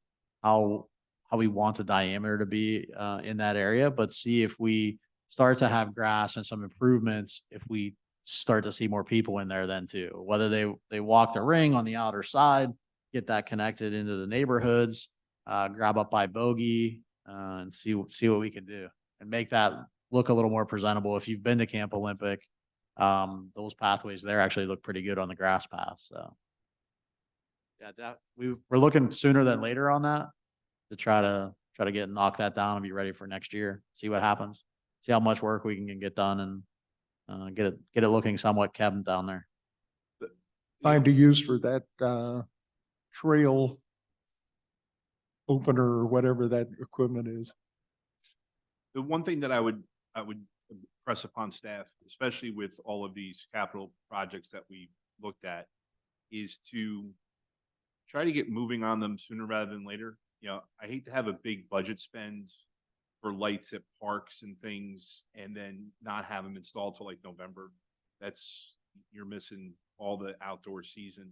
Speaker 3: how we want the diameter to be in that area, but see if we start to have grass and some improvements, if we start to see more people in there then too, whether they walk the ring on the outer side, get that connected into the neighborhoods, grab up by Bogey, and see what we can do and make that look a little more presentable. If you've been to Camp Olympic, those pathways there actually look pretty good on the grass path. So yeah, we're looking sooner than later on that to try to knock that down and be ready for next year. See what happens. See how much work we can get done and get it looking somewhat kept down there.
Speaker 5: Find a use for that trail opener or whatever that equipment is.
Speaker 1: The one thing that I would press upon staff, especially with all of these capital projects that we looked at, is to try to get moving on them sooner rather than later. You know, I hate to have a big budget spend for lights at parks and things and then not have them installed till like November. You're missing all the outdoor season.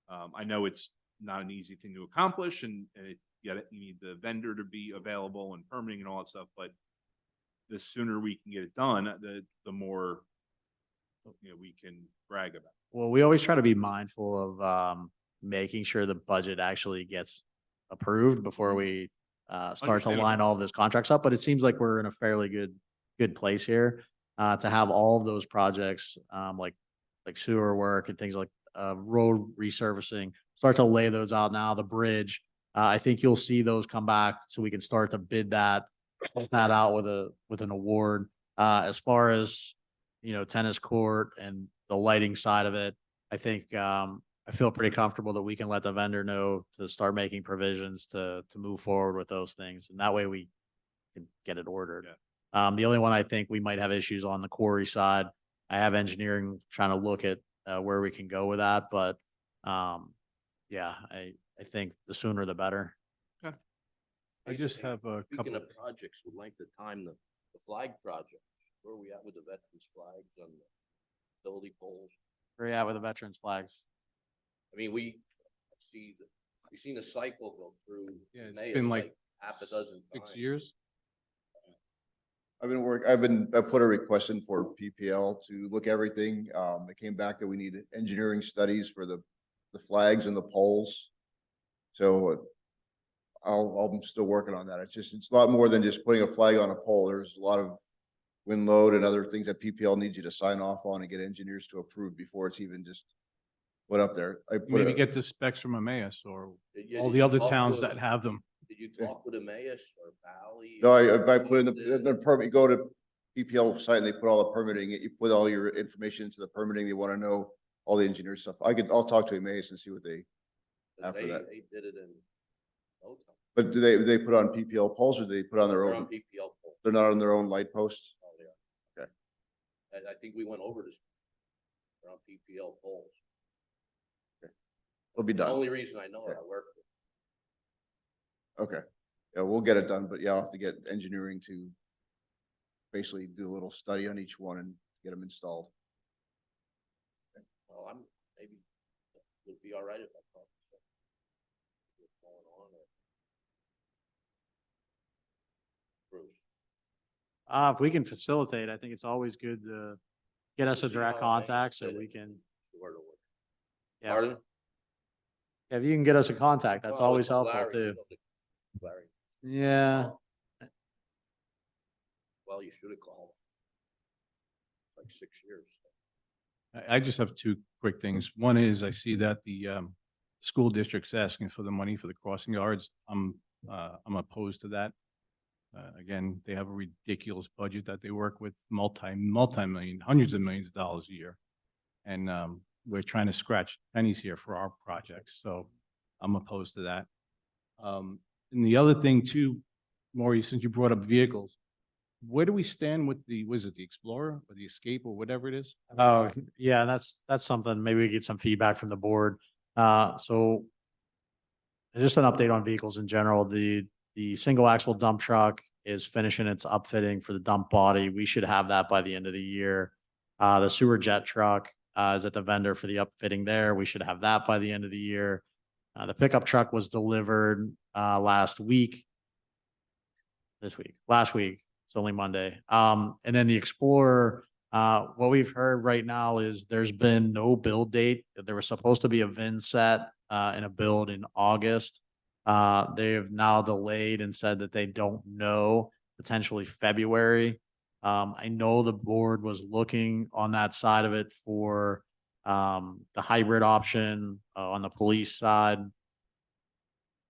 Speaker 1: I know it's not an easy thing to accomplish and you need the vendor to be available and permitting and all that stuff, but the sooner we can get it done, the more, we can brag about.
Speaker 3: Well, we always try to be mindful of making sure the budget actually gets approved before we start to
Speaker 1: Understandable.
Speaker 3: line all of those contracts up. But it seems like we're in a fairly good place here to have all of those projects like sewer work and things like road resurfacing, start to lay those out now. The bridge, I think you'll see those come back so we can start to bid that out with an award. As far as tennis court and the lighting side of it, I think I feel pretty comfortable that we can let the vendor know to start making provisions to move forward with those things, and that way we can get it ordered.
Speaker 1: Yeah.
Speaker 3: The only one I think we might have issues on the quarry side. I have engineering trying to look at where we can go with that, but yeah, I think the sooner the better.
Speaker 6: I just have a
Speaker 8: Speaking
Speaker 6: couple.
Speaker 8: of projects with length of time, the flag project, where are we at with the veterans flags and the utility poles?
Speaker 3: Where you at with the veterans flags?
Speaker 8: I mean, we've seen the cycle go through.
Speaker 6: Yeah, it's
Speaker 8: May
Speaker 6: been
Speaker 8: is
Speaker 6: like
Speaker 8: half a dozen
Speaker 6: 6
Speaker 8: times.
Speaker 6: years.
Speaker 11: I put a request in for PPL to look everything. It came back that we need engineering studies for the flags and the poles. So I'm still working on that. It's a lot more than just putting a flag on a pole. There's a lot of wind load and other things that PPL needs you to sign off on and get engineers to approve before it's even just put up there.
Speaker 6: Maybe get the specs from Emmaus or
Speaker 8: Did
Speaker 6: all
Speaker 8: did
Speaker 6: the
Speaker 8: you
Speaker 6: other
Speaker 8: talk
Speaker 6: towns
Speaker 8: to-
Speaker 6: that have them.
Speaker 8: Did you talk with Emmaus or Valley?
Speaker 11: No, I put in the permit, you go to PPL site and they put all the permitting, you put all your information into the permitting, they want to know all the engineer stuff. I'll talk to Emmaus and see what they, after that.
Speaker 8: They did it in no time.
Speaker 11: But do they put on PPL poles or do they put on their
Speaker 8: They're on
Speaker 11: own?
Speaker 8: PPL poles.
Speaker 11: They're not on their own light posts?
Speaker 8: Oh, they are.
Speaker 11: Okay.
Speaker 8: And I think we went over this. They're on PPL poles.
Speaker 11: It'll be
Speaker 8: The
Speaker 11: done.
Speaker 8: only reason I know it, I work with.
Speaker 11: Okay, yeah, we'll get it done, but yeah, I'll have to get engineering to basically do a little study on each one and get them installed.
Speaker 8: Well, maybe it would be all right if I called. What's going on or- Bruce.
Speaker 3: If we can facilitate, I think it's always good to get us a
Speaker 8: See
Speaker 3: direct
Speaker 8: how things
Speaker 3: contact so
Speaker 8: fit
Speaker 3: we
Speaker 8: in.
Speaker 3: can,
Speaker 8: Where to work.
Speaker 3: yeah,
Speaker 8: Pardon?
Speaker 3: if you can get us a contact, that's
Speaker 8: Well,
Speaker 3: always
Speaker 8: it's
Speaker 3: helpful
Speaker 8: Larry,
Speaker 3: too.
Speaker 8: Larry,
Speaker 3: Yeah.
Speaker 8: well, you should have called. Like 6 years.
Speaker 6: I just have two quick things. One is I see that the school district's asking for the money for the crossing guards. I'm opposed to that. Again, they have a ridiculous budget that they work with, multi-million, hundreds of millions of dollars a year. And we're trying to scratch pennies here for our projects, so I'm opposed to that. And the other thing too, Maury, since you brought up vehicles, where do we stand with was it the Explorer or the Escape or whatever it is?
Speaker 3: Oh, yeah, that's something, maybe we get some feedback from the board. So just an update on vehicles in general, the single axle dump truck is finishing its upfitting for the dump body. We should have that by the end of the year. The sewer jet truck is at the vendor for the upfitting there. We should have that by the end of the year. The pickup truck was delivered last week. Last week. It's only Monday. And then the Explorer, what we've heard right now is there's been no build date. There was supposed to be a VIN set and a build in August. They have now delayed and said that they don't know, potentially February. I know the board was looking on that side of it for the hybrid option on the police side.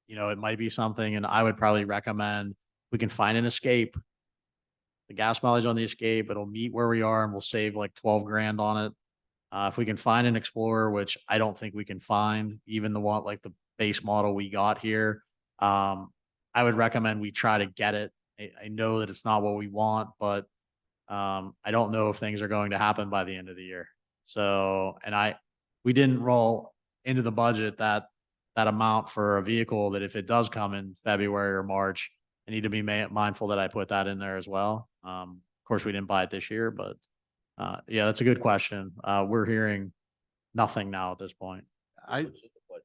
Speaker 3: You know, it might be something, and I would probably recommend we can find an Escape. The gas mileage on the Escape, it'll meet where we are and we'll save like 12 grand on it. If we can find an Explorer, which I don't think we can find, even the one like the base model we got here, I would recommend we try to get it. I know that it's not what we want, but I don't know if things are going to happen by the end of the year. So, and we didn't roll into the budget that amount for a vehicle that if it does come in February or March, I need to be mindful that I put that in there as well. Of course, we didn't buy it this year, but yeah, that's a good question. We're hearing nothing now at this point.
Speaker 8: What's in the budget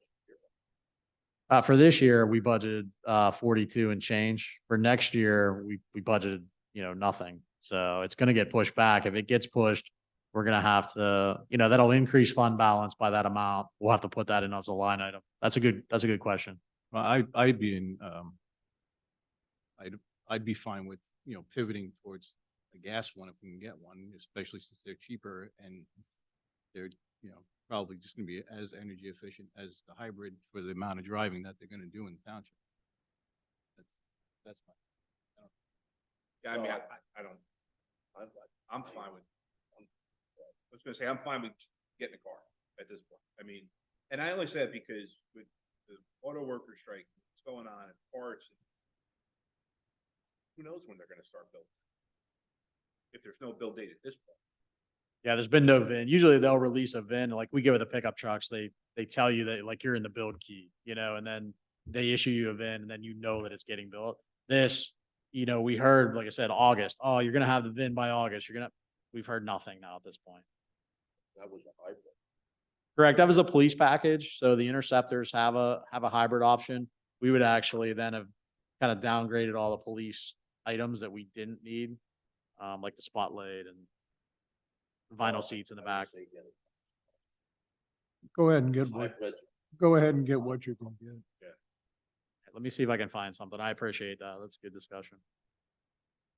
Speaker 8: here?
Speaker 3: For this year, we budgeted 42 and change. For next year, we budgeted, nothing. So it's going to get pushed back. If it gets pushed, we're going to have to, that'll increase fund balance by that amount. We'll have to put that in as a line item. That's a good question.
Speaker 6: Well, I'd be fine with, pivoting towards a gas one if we can get one, especially since they're cheaper and they're, probably just gonna be as energy efficient as the hybrid for the amount of driving that they're gonna do in the township. That's fine.
Speaker 1: Yeah, I mean, I don't, I'm fine with, I was gonna say, I'm fine with getting a car at this point. I mean, and I only say that because with the auto worker strike, what's going on at parts, who knows when they're gonna start building? If there's no build date at this point.
Speaker 3: Yeah, there's been no VIN. Usually they'll release a VIN, like we give it the pickup trucks. They tell you that like you're in the build key, and then they issue you a VIN and then that it's getting built. This, we heard, like I said, August. Oh, you're gonna have the VIN by August. We've heard nothing now at this point.
Speaker 8: That was a hybrid.
Speaker 3: Correct. That was a police package. So the interceptors have a hybrid option. We would actually then have kind of downgraded all the police items that we didn't need, like the spotlight and vinyl seats in the back.
Speaker 8: I would say get it.
Speaker 5: Go ahead and get what you can get.
Speaker 3: Let me see if I can find something. I appreciate that. That's a good discussion.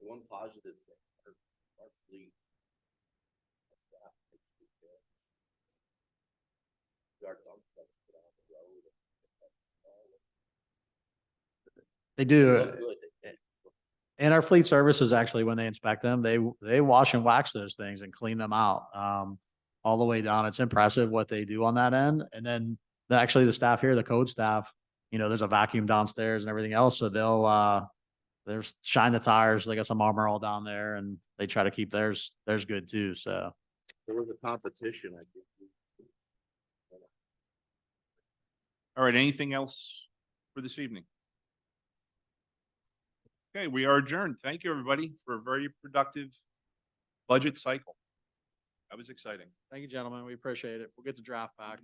Speaker 8: The one positive thing, our fleet. Our dump trucks get on the road.
Speaker 3: They
Speaker 8: They
Speaker 3: do.
Speaker 8: look good.
Speaker 3: And our fleet services, actually, when they inspect them, they wash and wax those things and clean them out, all the way down. It's impressive what they do on that end. And then actually the staff here, the code staff, there's a vacuum downstairs and everything else. So they'll shine the tires. They got some armor all down there and they try to keep theirs good too. So
Speaker 8: There was a competition, I think.
Speaker 1: All right, anything else for this evening? Okay, we are adjourned. Thank you, everybody, for a very productive budget cycle. That was exciting.
Speaker 3: Thank you, gentlemen. We appreciate it. We'll get the draft back.